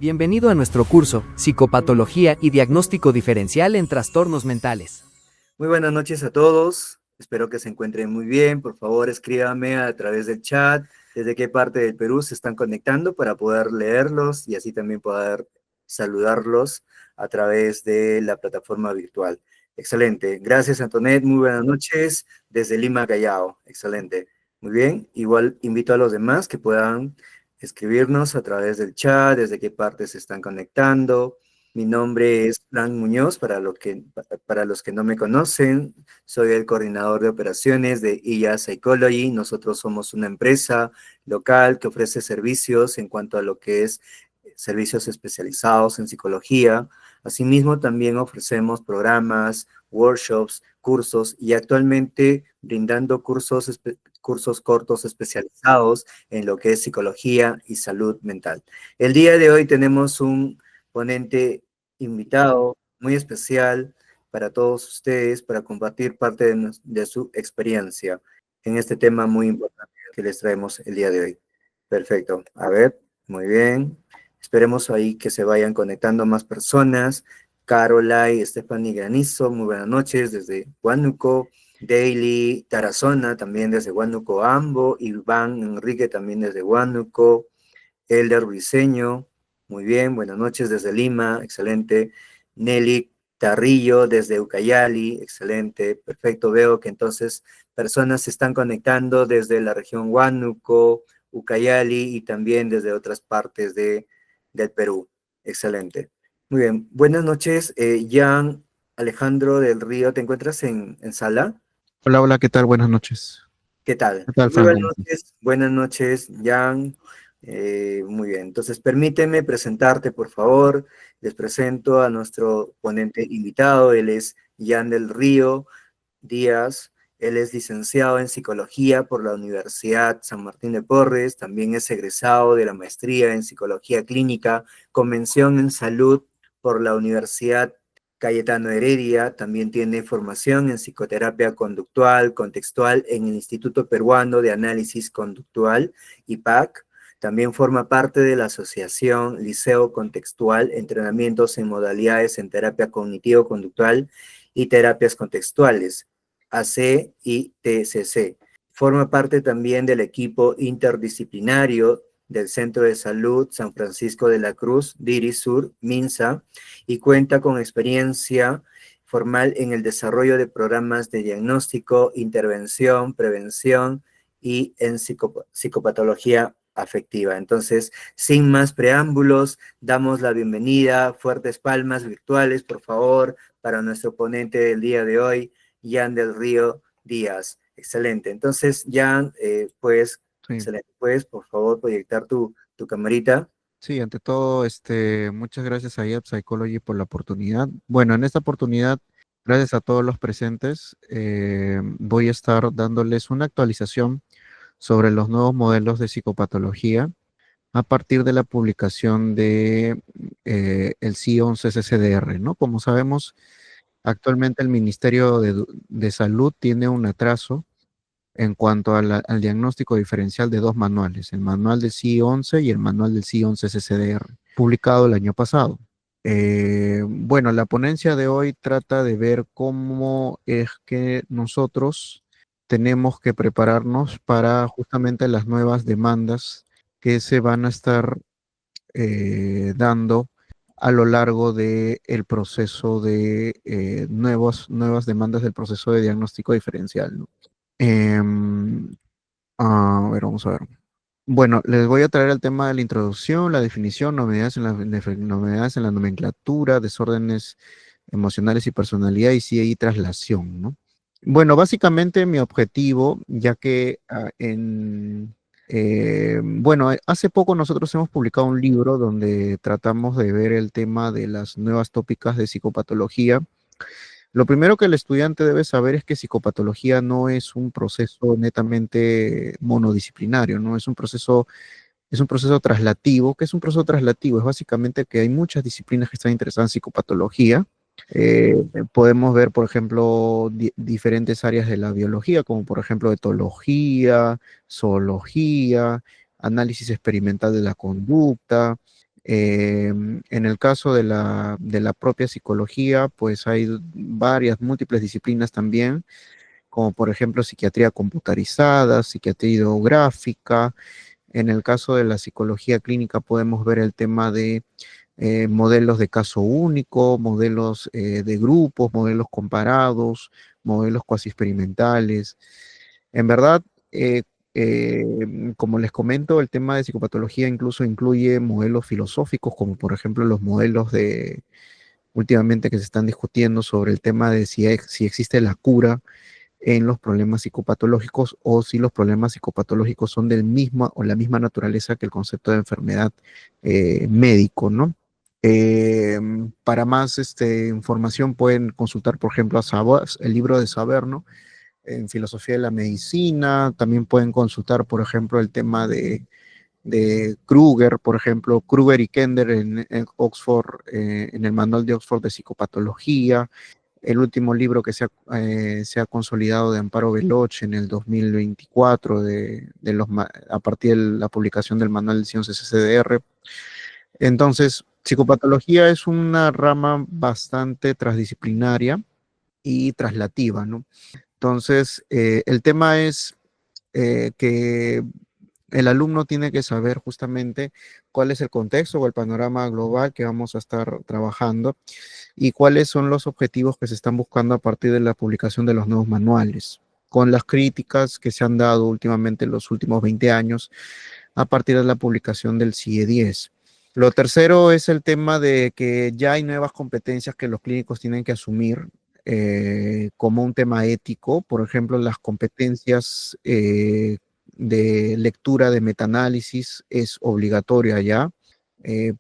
Bienvenido a nuestro curso, Psicopatología y Diagnóstico Diferencial en Trastornos Mentales. Muy buenas noches a todos, espero que se encuentren muy bien. Por favor, escríbame a través del chat desde qué parte del Perú se están conectando para poder leerlos y así también poder saludarlos a través de la plataforma virtual. Excelente, gracias Antonet, muy buenas noches desde Lima, Callao. Excelente, muy bien. Igual invito a los demás que puedan escribirnos a través del chat, desde qué parte se están conectando. Mi nombre es Fran Muñoz, para los que no me conocen, soy el coordinador de operaciones de IA Psychology. Nosotros somos una empresa local que ofrece servicios en cuanto a lo que es servicios especializados en psicología. Asimismo, también ofrecemos programas, workshops, cursos y actualmente brindando cursos cortos especializados en lo que es psicología y salud mental. El día de hoy tenemos un ponente invitado muy especial para todos ustedes, para compartir parte de su experiencia en este tema muy importante que les traemos el día de hoy. Perfecto. A ver, muy bien. Esperemos ahí que se vayan conectando más personas. Carolai, Stephanie Granizo, muy buenas noches desde Huánuco. Daily Tarazona, también desde Huánuco, Ambo. Iván Enrique, también desde Huánuco. Elder Briceño, muy bien, buenas noches desde Lima, excelente. Nelly Tarrillo desde Ucayali, excelente, perfecto. Veo que entonces personas se están conectando desde la región Huánuco, Ucayali y también desde otras partes del Perú. Excelente. Muy bien, buenas noches, Jan Alejandro del Río, ¿te encuentras en sala? Hola, hola, ¿qué tal? Buenas noches. ¿Qué tal? ¿Qué tal, Muy Frank? ¿Cómo estás? buenas noches, Jan. Muy bien, entonces permíteme presentarte, por favor. Les presento a nuestro ponente invitado, él es Jan del Río Díaz. Él es licenciado en Psicología por la Universidad San Martín de Porres, también es egresado de la maestría en Psicología Clínica con mención en Salud por la Universidad Cayetano Heredia. También tiene formación en Psicoterapia Conductual, Contextual en el Instituto Peruano de Análisis Conductual, IPAC. También forma parte de la Asociación Liceo Contextual, entrenamientos en modalidades en terapia cognitivo-conductual y terapias contextuales, AC y TCC. Forma parte también del equipo interdisciplinario del Centro de Salud San Francisco de la Cruz, DIRISUR, MINSA, y cuenta con experiencia formal en el desarrollo de programas de diagnóstico, intervención, prevención y en psicopatología afectiva. Entonces, sin más preámbulos, damos la bienvenida, fuertes palmas virtuales, por favor, para nuestro ponente del día de hoy, Jan del Río Díaz. Excelente. Entonces, Jan, Sí, excelente. ¿Puedes, por favor, proyectar tu camarita? sí, ante todo, muchas gracias a IAP Psychology por la oportunidad. Bueno, en esta oportunidad, gracias a todos los presentes, voy a estar dándoles una actualización sobre los nuevos modelos de psicopatología a partir de la publicación de el C11-CCDR, ¿no? Como sabemos, actualmente el Ministerio de Salud tiene un atraso en cuanto al diagnóstico diferencial de dos manuales, el manual del CI-11 y el manual del CI-11-CCDR, publicado el año pasado. Bueno, la ponencia de hoy trata de ver cómo es que nosotros tenemos que prepararnos para justamente las nuevas demandas que se van a estar dando a lo largo del proceso de nuevas demandas del proceso de diagnóstico diferencial, ¿no? Em, a ver, vamos a ver. Bueno, les voy a traer el tema de la introducción, la definición, novedades en la nomenclatura, desórdenes emocionales y personalidad y sí y traslación, ¿no? Bueno, básicamente mi objetivo, ya que bueno, hace poco nosotros hemos publicado un libro donde tratamos de ver el tema de las nuevas tópicas de psicopatología. Lo primero que el estudiante debe saber es que psicopatología no es un proceso netamente monodisciplinario, ¿no? Es un proceso traslativo. ¿Qué es un proceso traslativo? Es básicamente que hay muchas disciplinas que están interesadas en psicopatología. Podemos ver, por ejemplo, diferentes áreas de la biología, como por ejemplo etología, zoología, análisis experimental de la conducta, En el caso de la propia psicología, pues hay varias, múltiples disciplinas también, como por ejemplo psiquiatría computarizada, psiquiatría ideográfica. En el caso de la psicología clínica podemos ver el tema de modelos de caso único, modelos de grupos, modelos comparados, modelos cuasi experimentales. En verdad, eh, como les comento, el tema de psicopatología incluso incluye modelos filosóficos, como por ejemplo los modelos de últimamente que se están discutiendo sobre el tema de si existe la cura en los problemas psicopatológicos o si los problemas psicopatológicos son del mismo o la misma naturaleza que el concepto de enfermedad médico, ¿no? Para más información pueden consultar, por ejemplo, el libro de Saberno en filosofía de la medicina. También pueden consultar, por ejemplo, el tema de Kruger, por ejemplo, Kruger y Kender en Oxford, en el manual de Oxford de psicopatología. El último libro que se ha consolidado de Amparo Veloch en el 2024 a partir de la publicación del manual de ciencias CCDR. Entonces, psicopatología es una rama bastante transdisciplinaria y traslativa, ¿no? Entonces, el tema es que el alumno tiene que saber justamente cuál es el contexto o el panorama global que vamos a estar trabajando y cuáles son los objetivos que se están buscando a partir de la publicación de los nuevos manuales, con las críticas que se han dado últimamente en los últimos 20 años a partir de la publicación del CIE 10. Lo tercero es el tema de que ya hay nuevas competencias que los clínicos tienen que asumir como un tema ético, por ejemplo, las competencias de lectura de metaanálisis es obligatoria ya.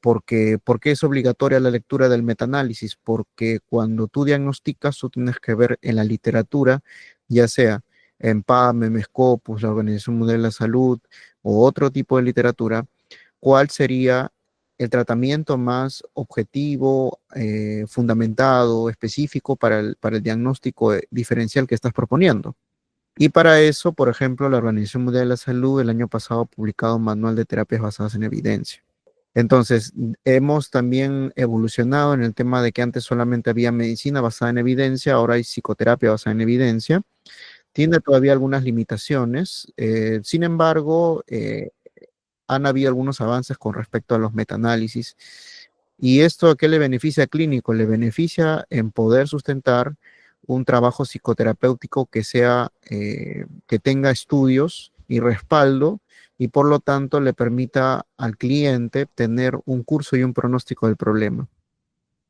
¿Por qué es obligatoria la lectura del metaanálisis? Porque cuando tú diagnosticas, tú tienes que ver en la literatura, ya sea en PAM, Scopus, la Organización Mundial de la Salud o otro tipo de literatura, cuál sería el tratamiento más objetivo, fundamentado, específico para el diagnóstico diferencial que estás proponiendo. Y para eso, por ejemplo, la Organización Mundial de la Salud el año pasado ha publicado un manual de terapias basadas en evidencia. Entonces, hemos también evolucionado en el tema de que antes solamente había medicina basada en evidencia, ahora hay psicoterapia basada en evidencia. Tiene todavía algunas limitaciones, sin embargo, han habido algunos avances con respecto a los metaanálisis. ¿Y esto a qué le beneficia al clínico? Le beneficia en poder sustentar un trabajo psicoterapéutico que tenga estudios y respaldo y por lo tanto le permita al cliente tener un curso y un pronóstico del problema.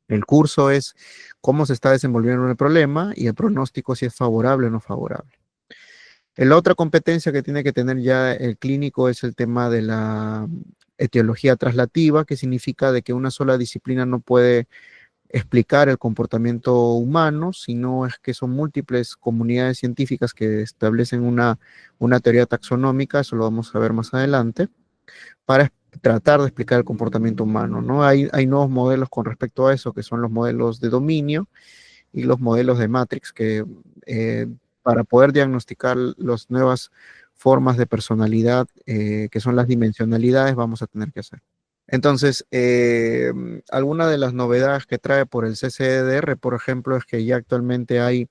El curso es cómo se está desenvolviendo el problema y el pronóstico si es favorable o no favorable. La otra competencia que tiene que tener ya el clínico es el tema de la etiología traslativa, que significa de que una sola disciplina no puede explicar el comportamiento humano, sino es que son múltiples comunidades científicas que establecen una teoría taxonómica, eso lo vamos a ver más adelante, para tratar de explicar el comportamiento humano, ¿no? Hay nuevos modelos con respecto a eso, que son los modelos de dominio y los modelos de Matrix, que para poder diagnosticar las nuevas formas de personalidad, que son las dimensionalidades, vamos a tener que hacer. Entonces, alguna de las novedades que trae por el CCDR, por ejemplo, es que ya actualmente hay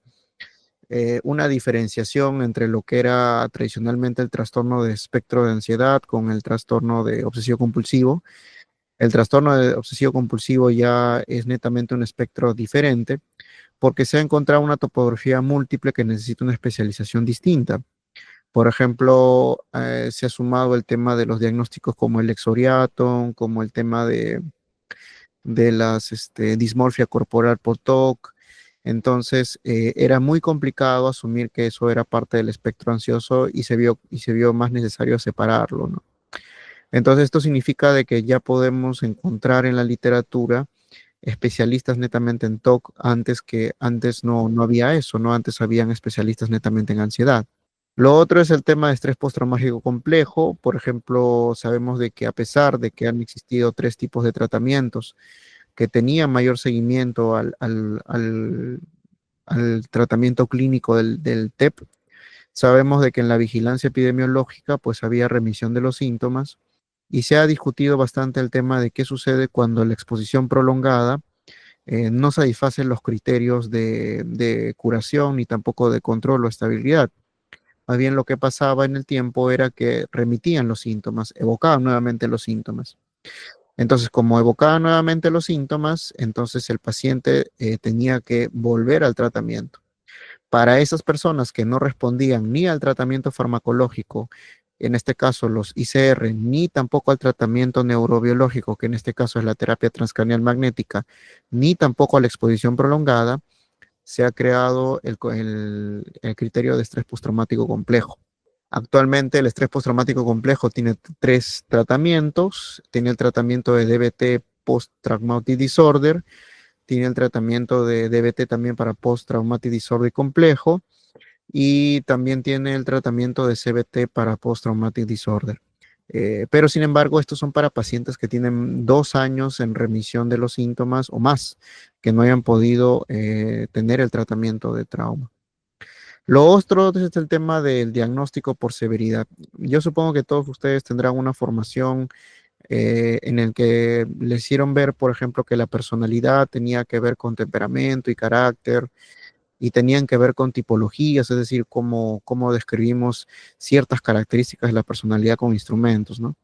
una diferenciación entre lo que era tradicionalmente el trastorno de espectro de ansiedad con el trastorno de obsesivo compulsivo. El trastorno de obsesivo compulsivo ya es netamente un espectro diferente porque se ha encontrado una topografía múltiple que necesita una especialización distinta. Por ejemplo, se ha sumado el tema de los diagnósticos como el exoriaton, como el tema de las dismorfia corporal por TOC. Entonces, era muy complicado asumir que eso era parte del espectro ansioso y se vio más necesario separarlo, ¿no? Entonces, esto significa de que ya podemos encontrar en la literatura especialistas netamente en TOC, antes no había eso, ¿no? Antes habían especialistas netamente en ansiedad. Lo otro es el tema de estrés postraumático complejo. Por ejemplo, sabemos de que a pesar de que han existido 3 tipos de tratamientos que tenían mayor seguimiento al tratamiento clínico del TEP, sabemos de que en la vigilancia epidemiológica pues había remisión de los síntomas y se ha discutido bastante el tema de qué sucede cuando la exposición prolongada no satisface los criterios de curación ni tampoco de control o estabilidad. Más bien lo que pasaba en el tiempo era que remitían los síntomas, evocaban nuevamente los síntomas. Entonces, como evocaba nuevamente los síntomas, entonces el paciente tenía que volver al tratamiento. Para esas personas que no respondían ni al tratamiento farmacológico, en este caso los ICR, ni tampoco al tratamiento neurobiológico, que en este caso es la terapia transcranial magnética, ni tampoco a la exposición prolongada, se ha creado el criterio de estrés postraumático complejo. Actualmente el estrés postraumático complejo tiene 3 tratamientos. Tiene el tratamiento de DBT Post-Traumatic Disorder, tiene el tratamiento de DBT también para Post-Traumatic Disorder complejo y también tiene el tratamiento de CBT para Post-Traumatic Disorder. Pero sin embargo, estos son para pacientes que tienen 2 años en remisión de los síntomas o más, que no hayan podido tener el tratamiento de trauma. Lo otro es el tema del diagnóstico por severidad. Yo supongo que todos ustedes tendrán una formación en el que les hicieron ver, por ejemplo, que la personalidad tenía que ver con temperamento y carácter y tenían que ver con tipologías, es decir, cómo describimos ciertas características de la personalidad con instrumentos, ¿no?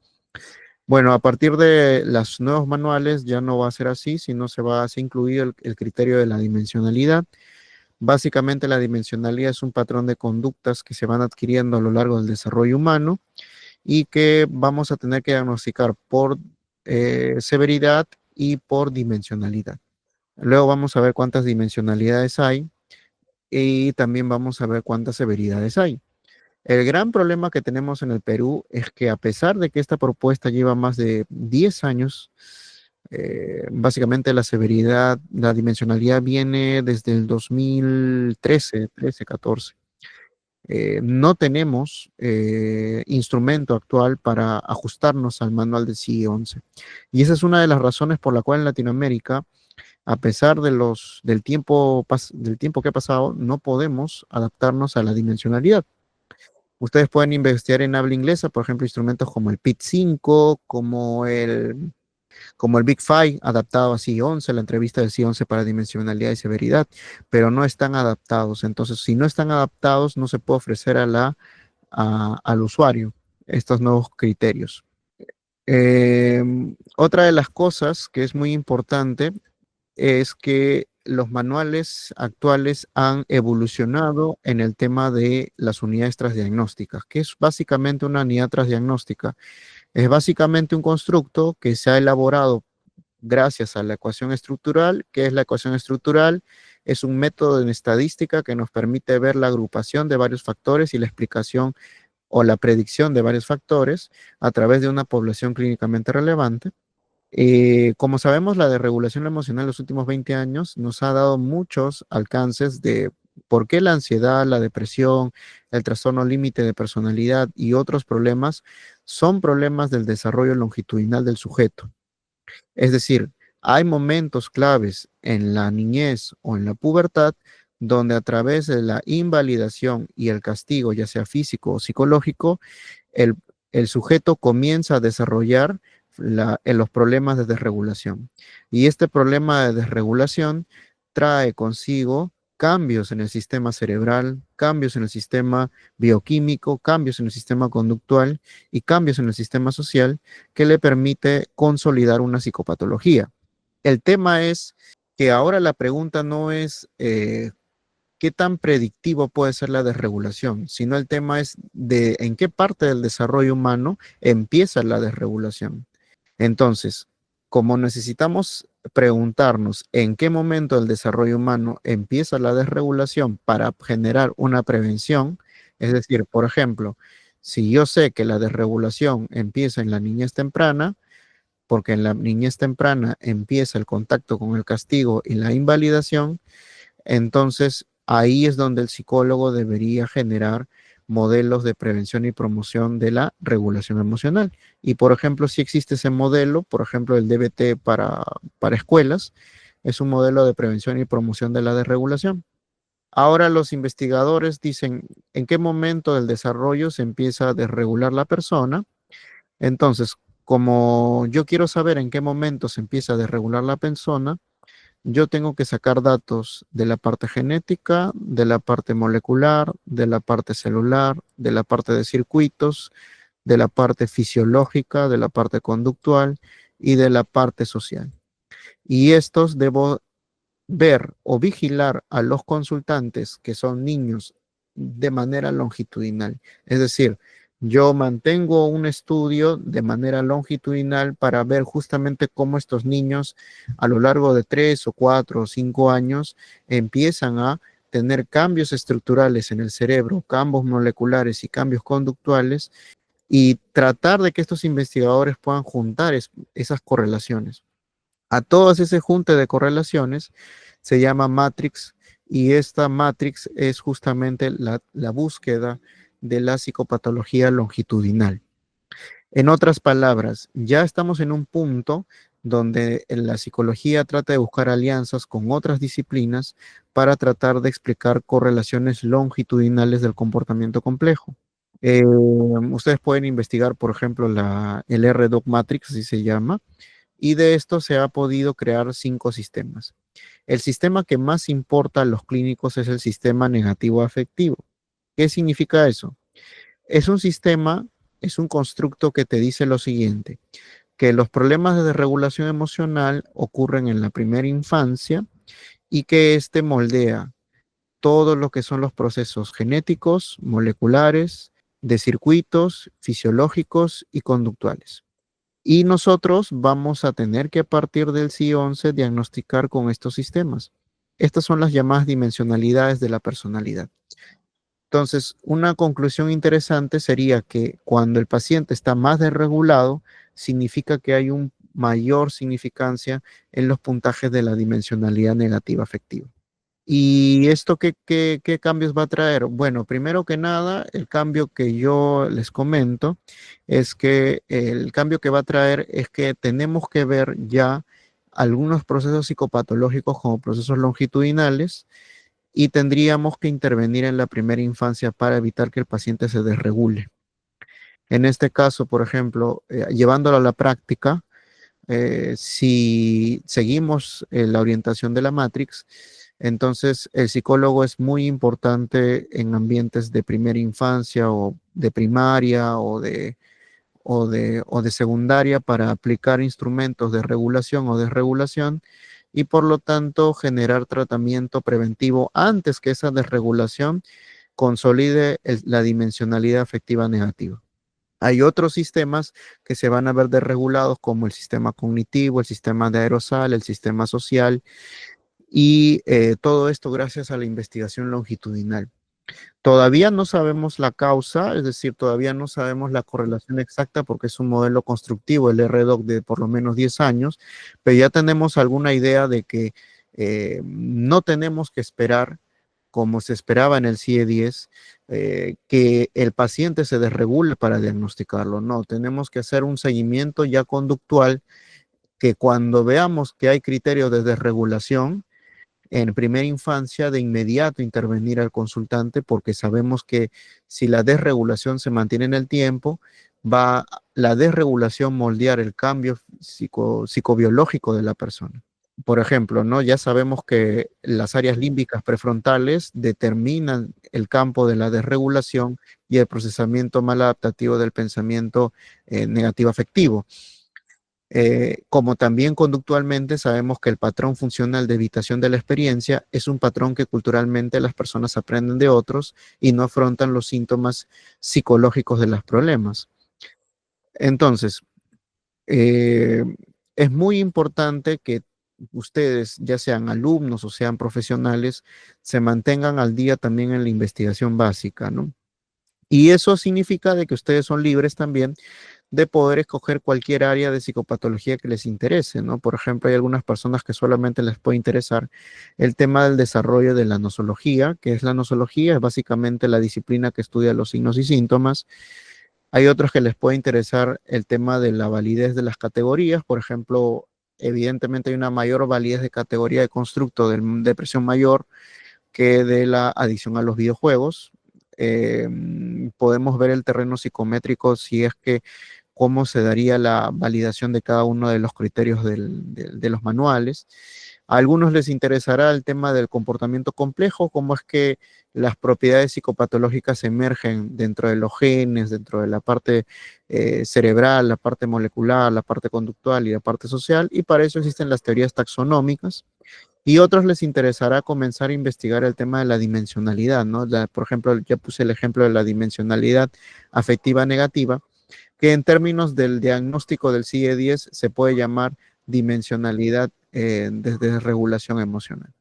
Bueno, a partir de los nuevos manuales ya no va a ser así, sino se va a incluir el criterio de la dimensionalidad. Básicamente la dimensionalidad es un patrón de conductas que se van adquiriendo a lo largo del desarrollo humano y que vamos a tener que diagnosticar por severidad y por dimensionalidad. Luego vamos a ver cuántas dimensionalidades hay y también vamos a ver cuántas severidades hay. El gran problema que tenemos en el Perú es que a pesar de que esta propuesta lleva más de 10 años, básicamente la severidad, la dimensionalidad viene desde el 2013, 14. No tenemos instrumento actual para ajustarnos al manual del CIE-11. Y esa es una de las razones por la cual en Latinoamérica, a pesar del tiempo que ha pasado, no podemos adaptarnos a la dimensionalidad. Ustedes pueden investigar en habla inglesa, por ejemplo, instrumentos como el PIT-5, como el Big Five, adaptado a CIE-11, la entrevista del CIE-11 para dimensionalidad y severidad, pero no están adaptados. Entonces, si no están adaptados, no se puede ofrecer al usuario estos nuevos criterios. Otra de las cosas que es muy importante es que los manuales actuales han evolucionado en el tema de las unidades transdiagnósticas, que es básicamente una unidad transdiagnóstica. Es básicamente un constructo que se ha elaborado gracias a la ecuación estructural. ¿Qué es la ecuación estructural? Es un método en estadística que nos permite ver la agrupación de varios factores y la explicación o la predicción de varios factores a través de una población clínicamente relevante. Como sabemos, la desregulación emocional en los últimos 20 años nos ha dado muchos alcances de por qué la ansiedad, la depresión, el trastorno límite de personalidad y otros problemas son problemas del desarrollo longitudinal del sujeto. Es decir, hay momentos claves en la niñez o en la pubertad donde a través de la invalidación y el castigo, ya sea físico o psicológico, el sujeto comienza a desarrollar en los problemas de desregulación. Y este problema de desregulación trae consigo cambios en el sistema cerebral, cambios en el sistema bioquímico, cambios en el sistema conductual y cambios en el sistema social que le permite consolidar una psicopatología. El tema es que ahora la pregunta no es qué tan predictivo puede ser la desregulación, sino el tema es de en qué parte del desarrollo humano empieza la desregulación. Entonces, como necesitamos preguntarnos en qué momento del desarrollo humano empieza la desregulación para generar una prevención, es decir, por ejemplo, si yo sé que la desregulación empieza en la niñez temprana, porque en la niñez temprana empieza el contacto con el castigo y la invalidación, entonces ahí es donde el psicólogo debería generar modelos de prevención y promoción de la regulación emocional. Y por ejemplo, si existe ese modelo, por ejemplo, el DBT para escuelas, es un modelo de prevención y promoción de la desregulación. Ahora los investigadores dicen en qué momento del desarrollo se empieza a desregular la persona. Entonces, como yo quiero saber en qué momento se empieza a desregular la persona, yo tengo que sacar datos de la parte genética, de la parte molecular, de la parte celular, de la parte de circuitos, de la parte fisiológica, de la parte conductual y de la parte social. Y estos debo ver o vigilar a los consultantes, que son niños, de manera longitudinal. Es decir, yo mantengo un estudio de manera longitudinal para ver justamente cómo estos niños a lo largo de 3 o 4 o 5 años empiezan a tener cambios estructurales en el cerebro, cambios moleculares y cambios conductuales, y tratar de que estos investigadores puedan juntar esas correlaciones. A todas ese junte de correlaciones se llama matrix, y esta matrix es justamente la búsqueda de la psicopatología longitudinal. En otras palabras, ya estamos en un punto donde la psicología trata de buscar alianzas con otras disciplinas para tratar de explicar correlaciones longitudinales del comportamiento complejo. Ustedes pueden investigar, por ejemplo, el RDoc Matrix, así se llama, y de esto se ha podido crear 5 sistemas. El sistema que más importa a los clínicos es el sistema negativo afectivo. ¿Qué significa eso? Es un sistema, es un constructo que te dice lo siguiente, que los problemas de desregulación emocional ocurren en la primera infancia y que este moldea todo lo que son los procesos genéticos, moleculares, de circuitos, fisiológicos y conductuales. Y nosotros vamos a tener que, a partir del CI-11, diagnosticar con estos sistemas. Estas son las llamadas dimensionalidades de la personalidad. Entonces, una conclusión interesante sería que cuando el paciente está más desregulado, significa que hay una mayor significancia en los puntajes de la dimensionalidad negativa afectiva. ¿Y esto qué cambios va a traer? Bueno, primero que nada, el cambio que yo les comento es que el cambio que va a traer es que tenemos que ver ya algunos procesos psicopatológicos como procesos longitudinales, y tendríamos que intervenir en la primera infancia para evitar que el paciente se desregule. En este caso, por ejemplo, llevándolo a la práctica, si seguimos la orientación de la Matrix, entonces el psicólogo es muy importante en ambientes de primera infancia o de primaria o de secundaria para aplicar instrumentos de regulación o desregulación, y por lo tanto generar tratamiento preventivo antes que esa desregulación consolide la dimensionalidad afectiva negativa. Hay otros sistemas que se van a ver desregulados, como el sistema cognitivo, el sistema de aerosal, el sistema social, y todo esto gracias a la investigación longitudinal. Todavía no sabemos la causa, es decir, todavía no sabemos la correlación exacta porque es un modelo constructivo, el RDoc, de por lo menos 10 años, pero ya tenemos alguna idea de que no tenemos que esperar, como se esperaba en el CIE-10, que el paciente se desregule para diagnosticarlo. No, tenemos que hacer un seguimiento ya conductual, que cuando veamos que hay criterios de desregulación en primera infancia, de inmediato intervenir al consultante, porque sabemos que si la desregulación se mantiene en el tiempo, va la desregulación moldear el cambio psicobiológico de la persona. Por ejemplo, ¿no? Ya sabemos que las áreas límbicas prefrontales determinan el campo de la desregulación y el procesamiento maladaptativo del pensamiento negativo afectivo. Como también conductualmente sabemos que el patrón funcional de evitación de la experiencia es un patrón que culturalmente las personas aprenden de otros y no afrontan los síntomas psicológicos de los problemas. Entonces, es muy importante que ustedes, ya sean alumnos o sean profesionales, se mantengan al día también en la investigación básica, ¿no? Y eso significa de que ustedes son libres también de poder escoger cualquier área de psicopatología que les interese, ¿no? Por ejemplo, hay algunas personas que solamente les puede interesar el tema del desarrollo de la nosología. ¿Qué es la nosología? Es básicamente la disciplina que estudia los signos y síntomas. Hay otros que les puede interesar el tema de la validez de las categorías. Por ejemplo, evidentemente hay una mayor validez de categoría de constructo de depresión mayor que de la adicción a los videojuegos. Podemos ver el terreno psicométrico si es que cómo se daría la validación de cada uno de los criterios de los manuales. A algunos les interesará el tema del comportamiento complejo, cómo es que las propiedades psicopatológicas emergen dentro de los genes, dentro de la parte cerebral, la parte molecular, la parte conductual y la parte social, y para eso existen las teorías taxonómicas. Y otros les interesará comenzar a investigar el tema de la dimensionalidad, ¿no? Por ejemplo, ya puse el ejemplo de la dimensionalidad afectiva negativa, que en términos del diagnóstico del CIE-10 se puede llamar dimensionalidad desde regulación emocional.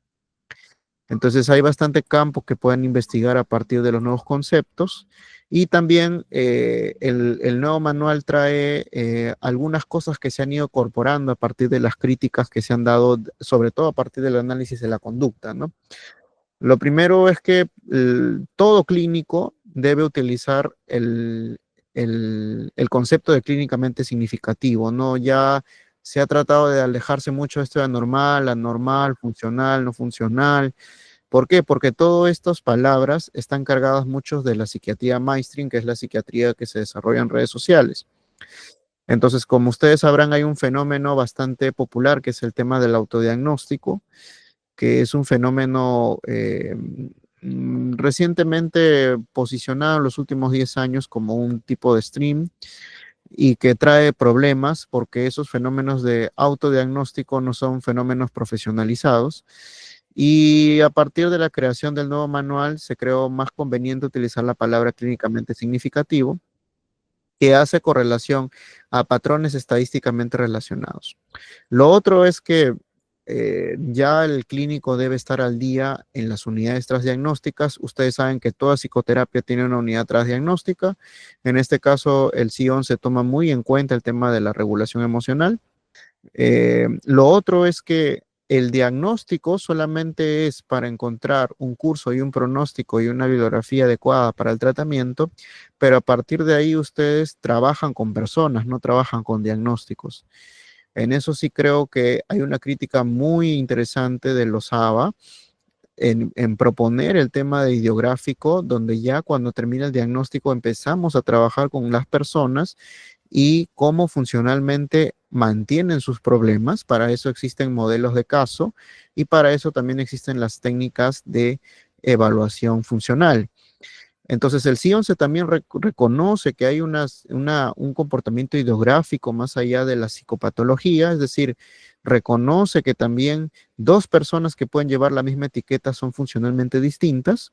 Entonces hay bastante campo que pueden investigar a partir de los nuevos conceptos y también el nuevo manual trae algunas cosas que se han ido incorporando a partir de las críticas que se han dado, sobre todo a partir del análisis de la conducta, ¿no? Lo primero es que todo clínico debe utilizar el concepto de clínicamente significativo, ¿no? Ya se ha tratado de alejarse mucho de esto de anormal, anormal, funcional, no funcional. ¿Por qué? Porque todas estas palabras están cargadas muchos de la psiquiatría mainstream, que es la psiquiatría que se desarrolla en redes sociales. Entonces, como ustedes sabrán, hay un fenómeno bastante popular que es el tema del autodiagnóstico, que es un fenómeno recientemente posicionado en los últimos 10 años como un tipo de stream y que trae problemas porque esos fenómenos de autodiagnóstico no son fenómenos profesionalizados. Y a partir de la creación del nuevo manual se creó más conveniente utilizar la palabra clínicamente significativo, que hace correlación a patrones estadísticamente relacionados. Lo otro es que ya el clínico debe estar al día en las unidades transdiagnósticas. Ustedes saben que toda psicoterapia tiene una unidad transdiagnóstica. En este caso, el C11 toma muy en cuenta el tema de la regulación emocional. Lo otro es que el diagnóstico solamente es para encontrar un curso y un pronóstico y una bibliografía adecuada para el tratamiento, pero a partir de ahí ustedes trabajan con personas, no trabajan con diagnósticos. En eso sí creo que hay una crítica muy interesante de los ABA en proponer el tema de ideográfico, donde ya cuando termina el diagnóstico empezamos a trabajar con las personas y cómo funcionalmente mantienen sus problemas. Para eso existen modelos de caso y para eso también existen las técnicas de evaluación funcional. Entonces el C11 también reconoce que hay un comportamiento ideográfico más allá de la psicopatología, es decir, reconoce que también dos personas que pueden llevar la misma etiqueta son funcionalmente distintas.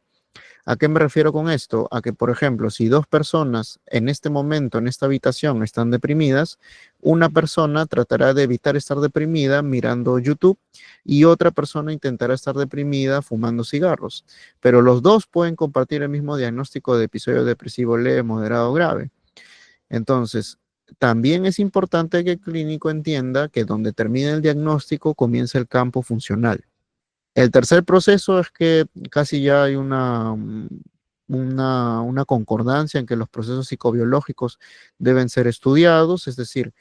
¿A qué me refiero con esto? A que, por ejemplo, si dos personas en este momento, en esta habitación, están deprimidas, una persona tratará de evitar estar deprimida mirando YouTube y otra persona intentará estar deprimida fumando cigarros. Pero los dos pueden compartir el mismo diagnóstico de episodio depresivo leve, moderado o grave. Entonces, también es importante que el clínico entienda que donde termina el diagnóstico comienza el campo funcional. El tercer proceso es que casi ya hay una concordancia en que los procesos psicobiológicos deben ser estudiados, es decir,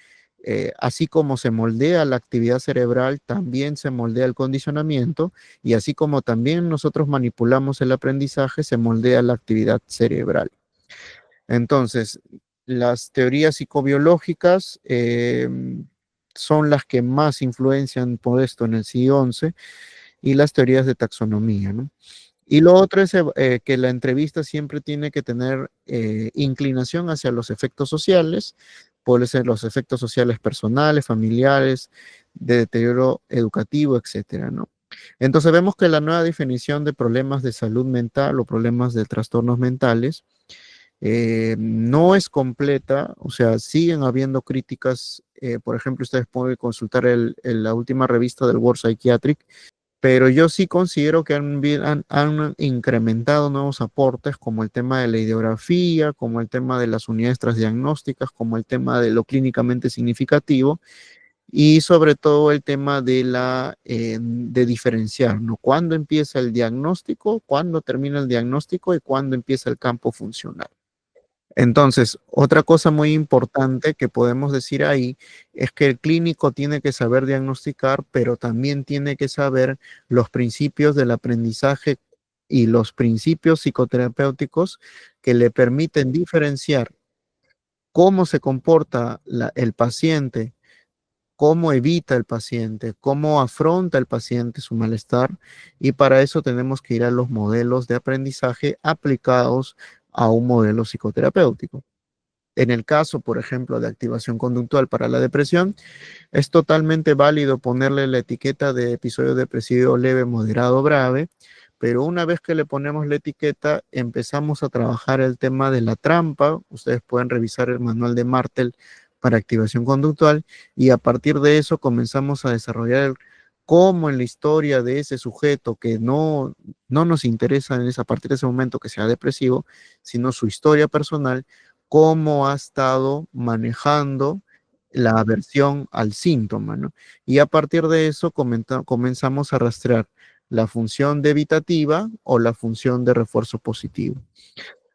así como se moldea la actividad cerebral, también se moldea el condicionamiento y así como también nosotros manipulamos el aprendizaje, se moldea la actividad cerebral. Entonces, las teorías psicobiológicas son las que más influencian por esto en el CI-11 y las teorías de taxonomía, ¿no? Y lo otro es que la entrevista siempre tiene que tener inclinación hacia los efectos sociales, puede ser los efectos sociales personales, familiares, de deterioro educativo, etcétera, ¿no? Entonces vemos que la nueva definición de problemas de salud mental o problemas de trastornos mentales no es completa, o sea, siguen habiendo críticas, por ejemplo, ustedes pueden consultar la última revista del World Psychiatric, pero yo sí considero que han incrementado nuevos aportes como el tema de la ideografía, como el tema de las unidades transdiagnósticas, como el tema de lo clínicamente significativo y sobre todo el tema de diferenciar, ¿no? ¿Cuándo empieza el diagnóstico? ¿Cuándo termina el diagnóstico? ¿Y cuándo empieza el campo funcional? Entonces, otra cosa muy importante que podemos decir ahí es que el clínico tiene que saber diagnosticar, pero también tiene que saber los principios del aprendizaje y los principios psicoterapéuticos que le permiten diferenciar cómo se comporta el paciente, cómo evita el paciente, cómo afronta el paciente su malestar, y para eso tenemos que ir a los modelos de aprendizaje aplicados a un modelo psicoterapéutico. En el caso, por ejemplo, de activación conductual para la depresión, es totalmente válido ponerle la etiqueta de episodio depresivo leve, moderado, grave, pero una vez que le ponemos la etiqueta, empezamos a trabajar el tema de la trampa. Ustedes pueden revisar el manual de Martel para activación conductual, y a partir de eso comenzamos a desarrollar cómo en la historia de ese sujeto que no nos interesa a partir de ese momento que sea depresivo, sino su historia personal, cómo ha estado manejando la aversión al síntoma, ¿no? Y a partir de eso comenzamos a rastrear la función de evitativa o la función de refuerzo positivo.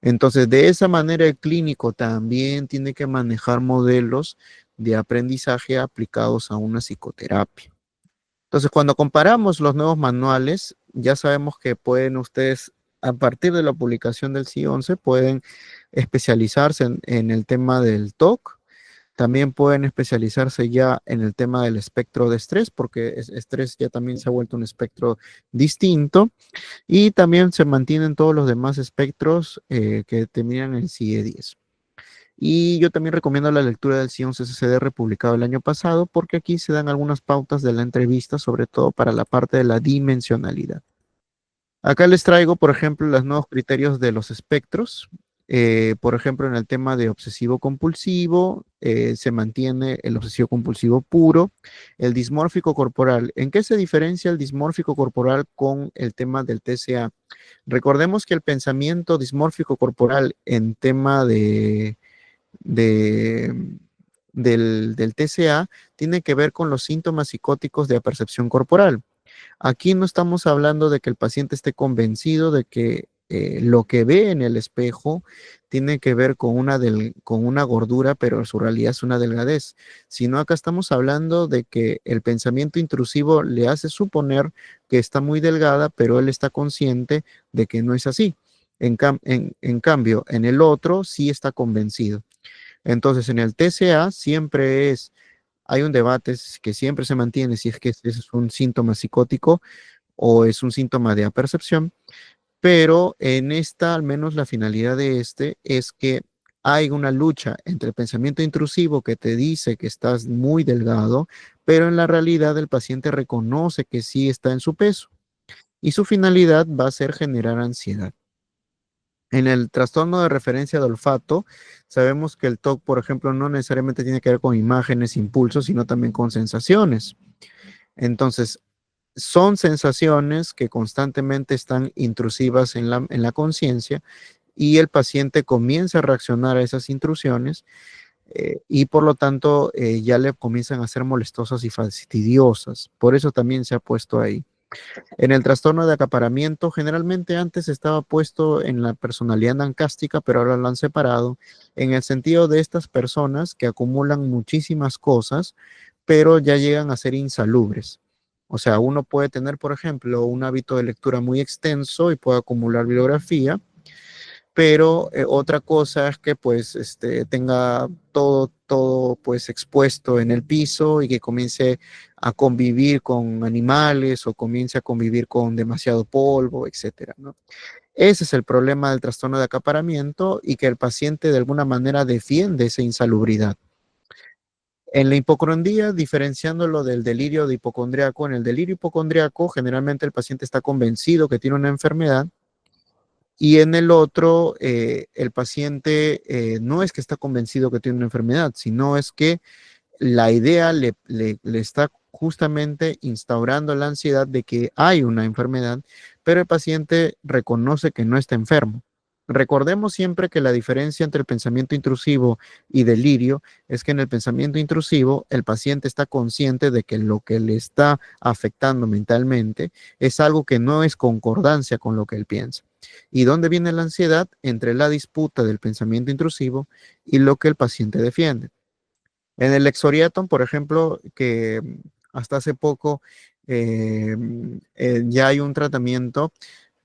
Entonces, de esa manera, el clínico también tiene que manejar modelos de aprendizaje aplicados a una psicoterapia. Entonces, cuando comparamos los nuevos manuales, ya sabemos que pueden ustedes, a partir de la publicación del CI-11, pueden especializarse en el tema del TOC. También pueden especializarse ya en el tema del espectro de estrés, porque estrés ya también se ha vuelto un espectro distinto. Y también se mantienen todos los demás espectros que terminan en CIE-10. Y yo también recomiendo la lectura del CI-11 publicado el año pasado, porque aquí se dan algunas pautas de la entrevista, sobre todo para la parte de la dimensionalidad. Acá les traigo, por ejemplo, los nuevos criterios de los espectros. Por ejemplo, en el tema de obsesivo-compulsivo, se mantiene el obsesivo-compulsivo puro. El dismórfico corporal. ¿En qué se diferencia el dismórfico corporal con el tema del TCA? Recordemos que el pensamiento dismórfico corporal en tema del TCA tiene que ver con los síntomas psicóticos de apercepción corporal. Aquí no estamos hablando de que el paciente esté convencido de que lo que ve en el espejo tiene que ver con una gordura, pero su realidad es una delgadez, sino acá estamos hablando de que el pensamiento intrusivo le hace suponer que está muy delgada, pero él está consciente de que no es así. En cambio, en el otro sí está convencido. Entonces, en el TCA hay un debate que siempre se mantiene si es que ese es un síntoma psicótico o es un síntoma de apercepción, pero en esta, al menos la finalidad de es que hay una lucha entre el pensamiento intrusivo que te dice que estás muy delgado, pero en la realidad el paciente reconoce que sí está en su peso, y su finalidad va a ser generar ansiedad. En el trastorno de referencia de olfato, sabemos que el TOC, por ejemplo, no necesariamente tiene que ver con imágenes, impulsos, sino también con sensaciones. Entonces, son sensaciones que constantemente están intrusivas en la conciencia, y el paciente comienza a reaccionar a esas intrusiones, y por lo tanto ya le comienzan a ser molestosas y fastidiosas. Por eso también se ha puesto ahí. En el trastorno de acaparamiento, generalmente antes estaba puesto en la personalidad nancástica, pero ahora lo han separado en el sentido de estas personas que acumulan muchísimas cosas, pero ya llegan a ser insalubres. O sea, uno puede tener, por ejemplo, un hábito de lectura muy extenso y puede acumular bibliografía, pero otra cosa es que pues tenga todo pues expuesto en el piso y que comience a convivir con animales o comience a convivir con demasiado polvo, etcétera, ¿no? Ese es el problema del trastorno de acaparamiento, y que el paciente de alguna manera defiende esa insalubridad. En la hipocondría, diferenciándolo del delirio de hipocondriaco, en el delirio hipocondriaco generalmente el paciente está convencido que tiene una enfermedad, y en el otro, el paciente no es que está convencido que tiene una enfermedad, sino es que la idea le está justamente instaurando la ansiedad de que hay una enfermedad, pero el paciente reconoce que no está enfermo. Recordemos siempre que la diferencia entre el pensamiento intrusivo y delirio es que en el pensamiento intrusivo el paciente está consciente de que lo que le está afectando mentalmente es algo que no es concordancia con lo que él piensa. ¿Y dónde viene la ansiedad? Entre la disputa del pensamiento intrusivo y lo que el paciente defiende. En el Exoriaton, por ejemplo, que hasta hace poco ya hay un tratamiento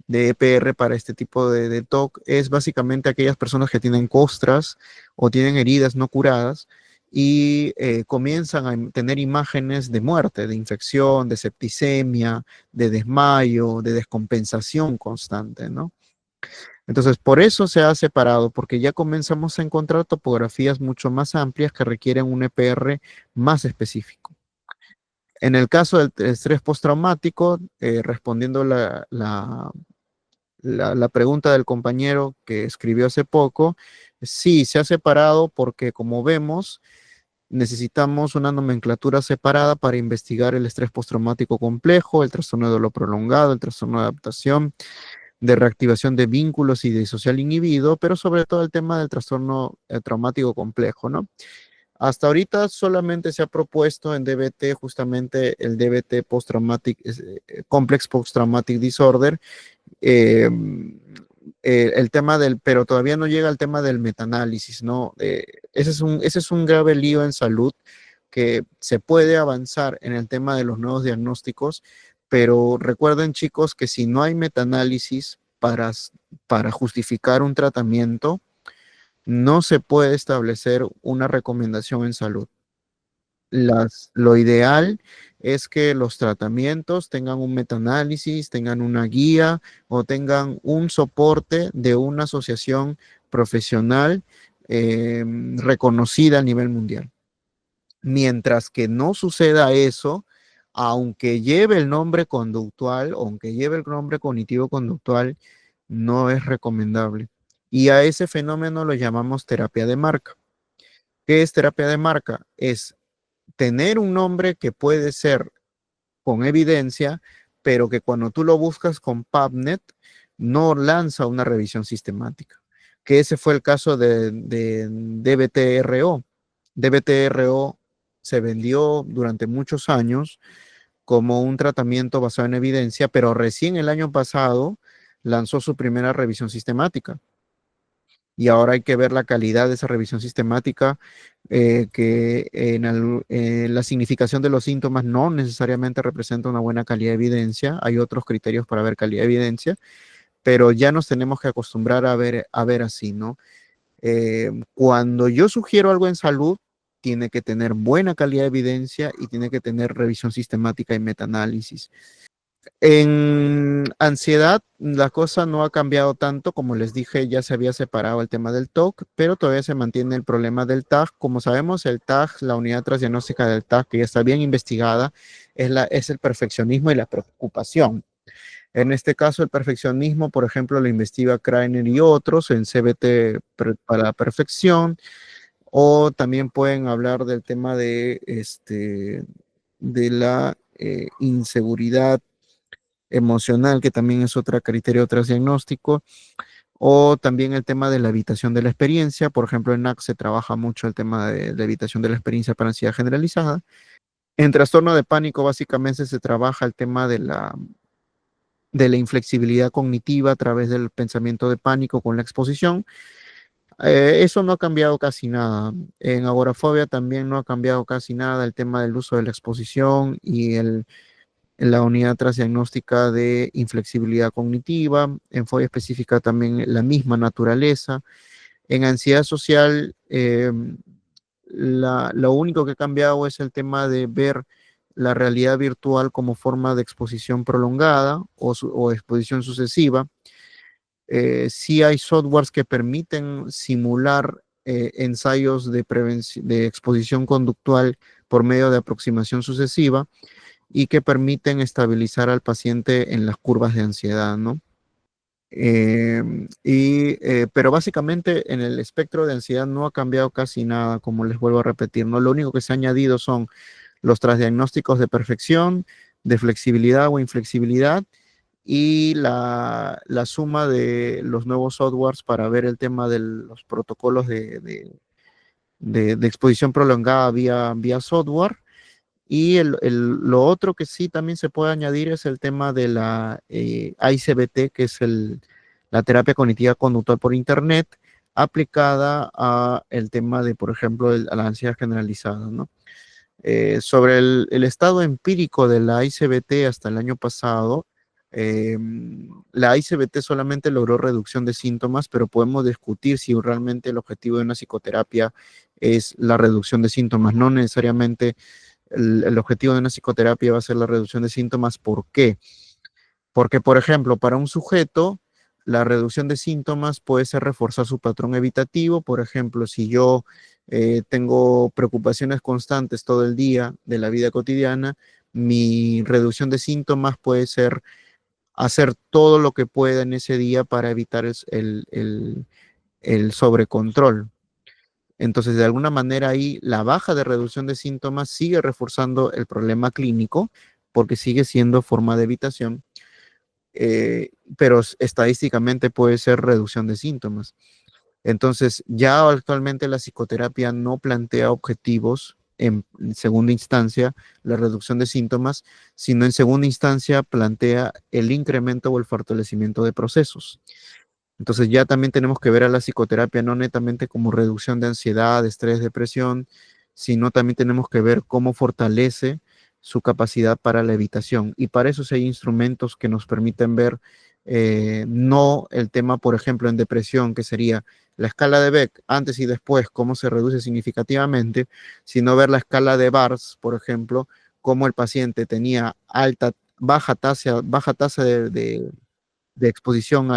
de EPR para este tipo de TOC es básicamente aquellas personas que tienen costras o tienen heridas no curadas y comienzan a tener imágenes de muerte, de infección, de septicemia, de desmayo, de descompensación constante, ¿no? Entonces, por eso se ha separado, porque ya comenzamos a encontrar topografías mucho más amplias que requieren un EPR más específico. En el caso del estrés postraumático, respondiendo la pregunta del compañero que escribió hace poco, sí, se ha separado porque, como vemos, necesitamos una nomenclatura separada para investigar el estrés postraumático complejo, el trastorno de dolor prolongado, el trastorno de adaptación, de reactivación de vínculos y de social inhibido, pero sobre todo el tema del trastorno traumático complejo, ¿no? Hasta ahorita solamente se ha propuesto en DBT justamente el DBT Post-Traumatic, Complex Post-Traumatic Disorder, eh, el tema pero todavía no llega al tema del metaanálisis, ¿no? Ese es un grave lío en salud que se puede avanzar en el tema de los nuevos diagnósticos, pero recuerden, chicos, que si no hay metaanálisis para justificar un tratamiento, no se puede establecer una recomendación en salud. Lo ideal es que los tratamientos tengan un metaanálisis, tengan una guía o tengan un soporte de una asociación profesional reconocida a nivel mundial. Mientras que no suceda eso, aunque lleve el nombre conductual, aunque lleve el nombre cognitivo-conductual, no es recomendable. Y a ese fenómeno lo llamamos terapia de marca. ¿Qué es terapia de marca? Es tener un nombre que puede ser con evidencia, pero que cuando tú lo buscas con PubMed, no lanza una revisión sistemática. Que ese fue el caso de DBTRO. DBTRO se vendió durante muchos años como un tratamiento basado en evidencia, pero recién el año pasado lanzó su primera revisión sistemática. Y ahora hay que ver la calidad de esa revisión sistemática, que la significación de los síntomas no necesariamente representa una buena calidad de evidencia. Hay otros criterios para ver calidad de evidencia, pero ya nos tenemos que acostumbrar a ver así, ¿no? Cuando yo sugiero algo en salud, tiene que tener buena calidad de evidencia y tiene que tener revisión sistemática y metaanálisis. En ansiedad, la cosa no ha cambiado tanto. Como les dije, ya se había separado el tema del TOC, pero todavía se mantiene el problema del TAG. Como sabemos, el TAG, la unidad transdiagnóstica del TAG, que ya está bien investigada, es el perfeccionismo y la preocupación. En este caso, el perfeccionismo, por ejemplo, lo investiga Kreiner y otros en CBT para la perfección, o también pueden hablar del tema de la inseguridad emocional, que también es otro criterio transdiagnóstico, o también el tema de la evitación de la experiencia. Por ejemplo, en NAC se trabaja mucho el tema de la evitación de la experiencia para ansiedad generalizada. En trastorno de pánico, básicamente se trabaja el tema de la inflexibilidad cognitiva a través del pensamiento de pánico con la exposición. Eso no ha cambiado casi nada. En agorafobia también no ha cambiado casi nada el tema del uso de la exposición y la unidad transdiagnóstica de inflexibilidad cognitiva. En fobia específica también la misma naturaleza. En ansiedad social, lo único que ha cambiado es el tema de ver la realidad virtual como forma de exposición prolongada o exposición sucesiva. Sí hay softwares que permiten simular ensayos de exposición conductual por medio de aproximación sucesiva y que permiten estabilizar al paciente en las curvas de ansiedad, ¿no? Pero básicamente en el espectro de ansiedad no ha cambiado casi nada, como les vuelvo a repetir, ¿no? Lo único que se ha añadido son los transdiagnósticos de perfección, de flexibilidad o inflexibilidad, y la suma de los nuevos softwares para ver el tema de los protocolos de exposición prolongada vía software. Y lo otro que sí también se puede añadir es el tema de la ICBT, que es la terapia cognitiva conductual por Internet, aplicada a el tema de, por ejemplo, a la ansiedad generalizada, ¿no? Sobre el estado empírico de la ICBT hasta el año pasado, Eh, la ICBT solamente logró reducción de síntomas, pero podemos discutir si realmente el objetivo de una psicoterapia es la reducción de síntomas. No necesariamente el objetivo de una psicoterapia va a ser la reducción de síntomas. ¿Por qué? Porque, por ejemplo, para un sujeto, la reducción de síntomas puede ser reforzar su patrón evitativo. Por ejemplo, si yo tengo preocupaciones constantes todo el día de la vida cotidiana, mi reducción de síntomas puede ser hacer todo lo que pueda en ese día para evitar el sobrecontrol. Entonces, de alguna manera ahí la baja de reducción de síntomas sigue reforzando el problema clínico porque sigue siendo forma de evitación, pero estadísticamente puede ser reducción de síntomas. Entonces, ya actualmente la psicoterapia no plantea objetivos en segunda instancia, la reducción de síntomas, sino en segunda instancia plantea el incremento o el fortalecimiento de procesos. Entonces ya también tenemos que ver a la psicoterapia no netamente como reducción de ansiedad, estrés, depresión, sino también tenemos que ver cómo fortalece su capacidad para la evitación. Y para eso sí hay instrumentos que nos permiten ver no el tema, por ejemplo, en depresión, que sería la escala de Beck antes y después, cómo se reduce significativamente, sino ver la escala de Bars, por ejemplo, cómo el paciente tenía baja tasa de exposición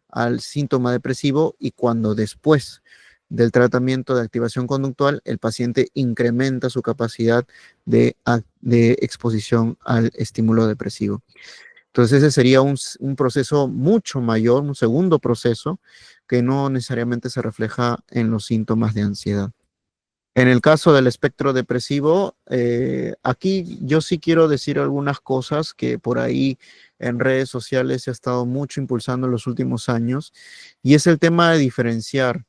al síntoma depresivo y cuando después del tratamiento de activación conductual, el paciente incrementa su capacidad de exposición al estímulo depresivo. Entonces ese sería un proceso mucho mayor, un segundo proceso que no necesariamente se refleja en los síntomas de ansiedad. En el caso del espectro depresivo, aquí yo sí quiero decir algunas cosas que por ahí en redes sociales se ha estado mucho impulsando en los últimos años, y es el tema de diferenciar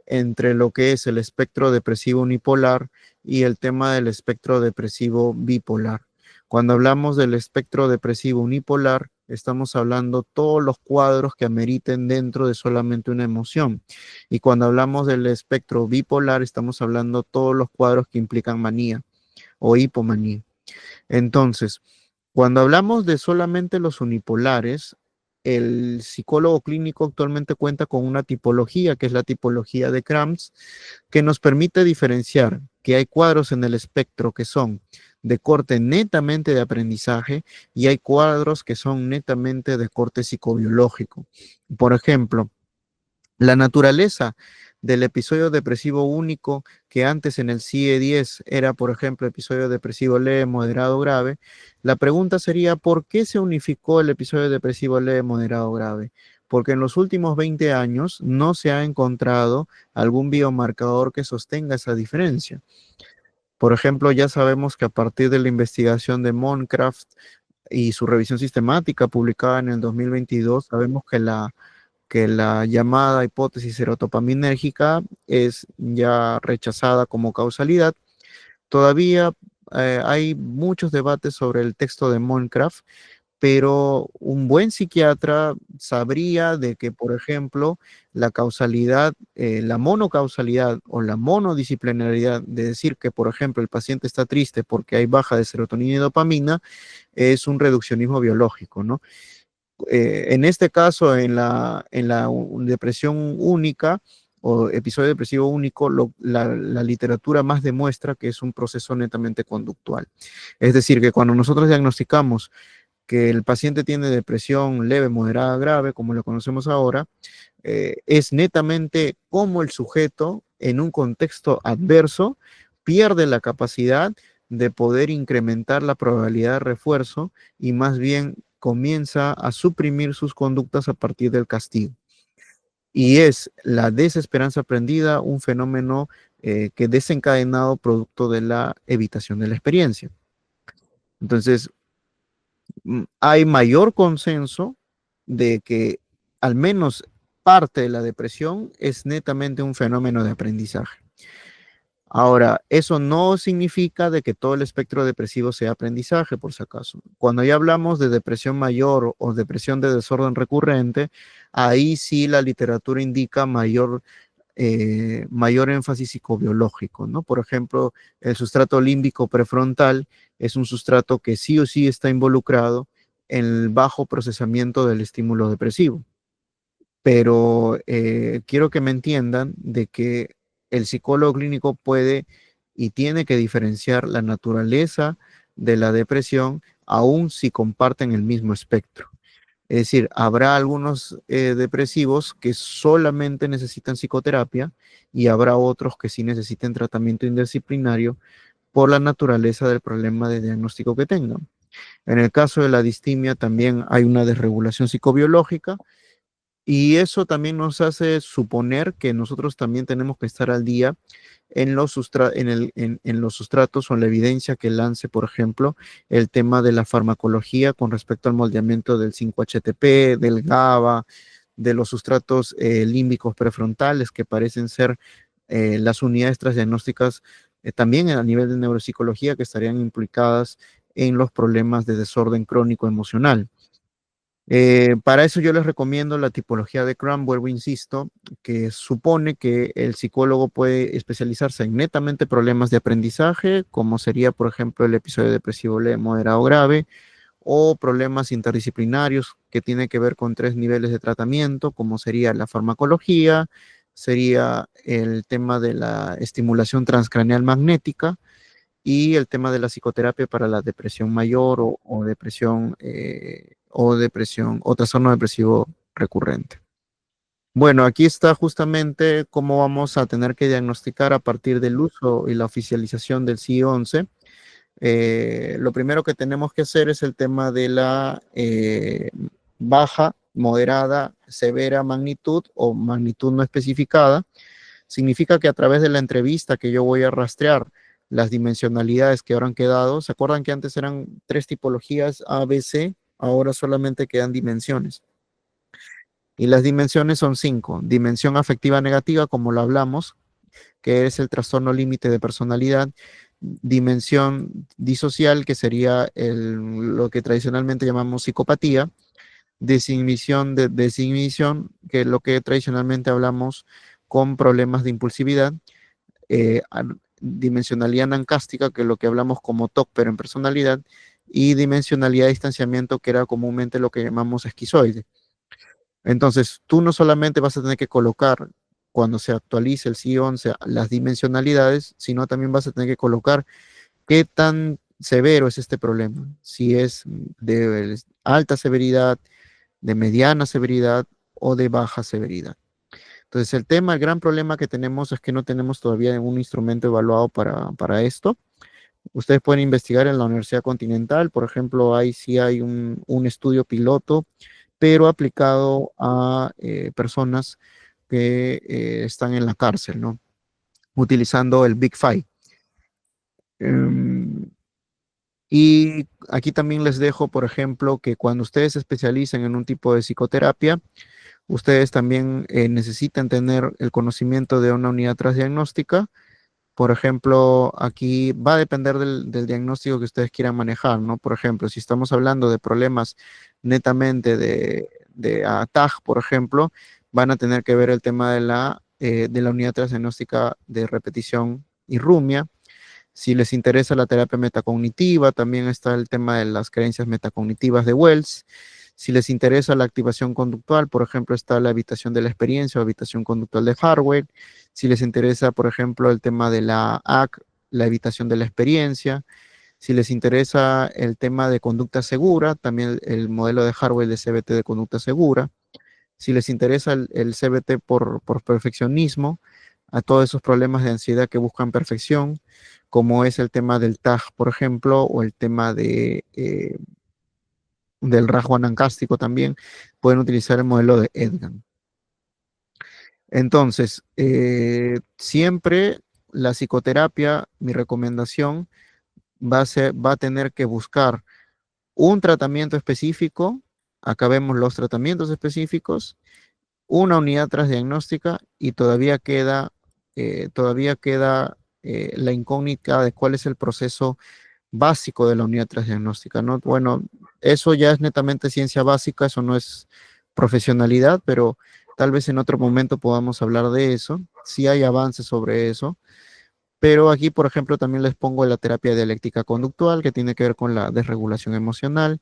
entre lo que es el espectro depresivo unipolar y el tema del espectro depresivo bipolar. Cuando hablamos del espectro depresivo unipolar, estamos hablando todos los cuadros que ameriten dentro de solamente una emoción. Y cuando hablamos del espectro bipolar, estamos hablando todos los cuadros que implican manía o hipomanía. Entonces, cuando hablamos de solamente los unipolares, el psicólogo clínico actualmente cuenta con una tipología, que es la tipología de Krams, que nos permite diferenciar que hay cuadros en el espectro que son de corte netamente de aprendizaje y hay cuadros que son netamente de corte psicobiológico. Por ejemplo, la naturaleza del episodio depresivo único, que antes en el CIE-10 era, por ejemplo, episodio depresivo leve, moderado, grave, la pregunta sería, ¿por qué se unificó el episodio depresivo leve, moderado, grave? Porque en los últimos 20 años no se ha encontrado algún biomarcador que sostenga esa diferencia. Por ejemplo, ya sabemos que a partir de la investigación de Moncraft y su revisión sistemática publicada en el 2022, sabemos que la llamada hipótesis serotopaminérgica es ya rechazada como causalidad. Todavía hay muchos debates sobre el texto de Moncraft, pero un buen psiquiatra sabría de que, por ejemplo, la causalidad, la monocausalidad o la monodisciplinariedad de decir que, por ejemplo, el paciente está triste porque hay baja de serotonina y dopamina, es un reduccionismo biológico, ¿no? En este caso, en la depresión única o episodio depresivo único, la literatura más demuestra que es un proceso netamente conductual. Es decir, que cuando nosotros diagnosticamos que el paciente tiene depresión leve, moderada, grave, como lo conocemos ahora, es netamente cómo el sujeto en un contexto adverso pierde la capacidad de poder incrementar la probabilidad de refuerzo y más bien comienza a suprimir sus conductas a partir del castigo. Y es la desesperanza aprendida un fenómeno que desencadenado producto de la evitación de la experiencia. Entonces, hay mayor consenso de que al menos parte de la depresión es netamente un fenómeno de aprendizaje. Ahora, eso no significa de que todo el espectro depresivo sea aprendizaje, por si acaso. Cuando ya hablamos de depresión mayor o depresión de desorden recurrente, ahí sí la literatura indica mayor énfasis psicobiológico, ¿no? Por ejemplo, el sustrato límbico prefrontal es un sustrato que sí o sí está involucrado el bajo procesamiento del estímulo depresivo. Pero quiero que me entiendan de que el psicólogo clínico puede y tiene que diferenciar la naturaleza de la depresión, aun si comparten el mismo espectro. Es decir, habrá algunos depresivos que solamente necesitan psicoterapia y habrá otros que sí necesiten tratamiento interdisciplinario por la naturaleza del problema de diagnóstico que tengan. En el caso de la distimia también hay una desregulación psicobiológica y eso también nos hace suponer que nosotros también tenemos que estar al día en los sustratos o en la evidencia que lance, por ejemplo, el tema de la farmacología con respecto al moldeamiento del 5-HTP, del GABA, de los sustratos límbicos prefrontales que parecen ser las unidades transdiagnósticas también a nivel de neuropsicología que estarían implicadas en los problemas de desorden crónico emocional. Para eso yo les recomiendo la tipología de Cram, vuelvo, insisto, que supone que el psicólogo puede especializarse en netamente problemas de aprendizaje, como sería, por ejemplo, el episodio depresivo leve, moderado o grave, o problemas interdisciplinarios que tienen que ver con 3 niveles de tratamiento, como sería la farmacología, sería el tema de la estimulación transcraneal magnética, y el tema de la psicoterapia para la depresión mayor o depresión o trastorno depresivo recurrente. Bueno, aquí está justamente cómo vamos a tener que diagnosticar a partir del uso y la oficialización del CI-11. Lo primero que tenemos que hacer es el tema de la baja, moderada, severa magnitud o magnitud no especificada. Significa que a través de la entrevista que yo voy a rastrear las dimensionalidades que ahora han quedado, ¿se acuerdan que antes eran 3 tipologías A, B, C? Ahora solamente quedan dimensiones. Y las dimensiones son 5. Dimensión afectiva negativa, como lo hablamos, que es el trastorno límite de personalidad. Dimensión disocial, que sería lo que tradicionalmente llamamos psicopatía. Desinhibición, que es lo que tradicionalmente hablamos con problemas de impulsividad. Dimensionalidad nancástica, que es lo que hablamos como TOC, pero en personalidad, y dimensionalidad de distanciamiento, que era comúnmente lo que llamamos esquizoide. Entonces, tú no solamente vas a tener que colocar, cuando se actualice el CI-11, las dimensionalidades, sino también vas a tener que colocar qué tan severo es este problema, si es de alta severidad, de mediana severidad o de baja severidad. Entonces, el gran problema que tenemos es que no tenemos todavía un instrumento evaluado para esto. Ustedes pueden investigar en la Universidad Continental, por ejemplo, ahí sí hay un estudio piloto, pero aplicado a personas que están en la cárcel, ¿no? Utilizando el Big Five. Y aquí también les dejo, por ejemplo, que cuando ustedes se especialicen en un tipo de psicoterapia, ustedes también necesitan tener el conocimiento de una unidad transdiagnóstica. Por ejemplo, aquí va a depender del diagnóstico que ustedes quieran manejar, ¿no? Por ejemplo, si estamos hablando de problemas netamente de ATAG, por ejemplo, van a tener que ver el tema de la unidad transdiagnóstica de repetición y rumia. Si les interesa la terapia metacognitiva, también está el tema de las creencias metacognitivas de Wells. Si les interesa la activación conductual, por ejemplo, está la evitación de la experiencia o evitación conductual de Harvey. Si les interesa, por ejemplo, el tema de la AC, la evitación de la experiencia. Si les interesa el tema de conducta segura, también el modelo de Harvey de CBT de conducta segura. Si les interesa el CBT por perfeccionismo, a todos esos problemas de ansiedad que buscan perfección, como es el tema del TAG, por ejemplo, o el tema del rasgo anancástico también, pueden utilizar el modelo de Edgan. Entonces, siempre la psicoterapia, mi recomendación, va a tener que buscar un tratamiento específico, acá vemos los tratamientos específicos, una unidad transdiagnóstica y todavía queda la incógnita de cuál es el proceso básico de la unidad transdiagnóstica, ¿no? Bueno, eso ya es netamente ciencia básica, eso no es profesionalidad, pero tal vez en otro momento podamos hablar de eso. Sí hay avances sobre eso, pero aquí, por ejemplo, también les pongo la terapia dialéctica conductual, que tiene que ver con la desregulación emocional.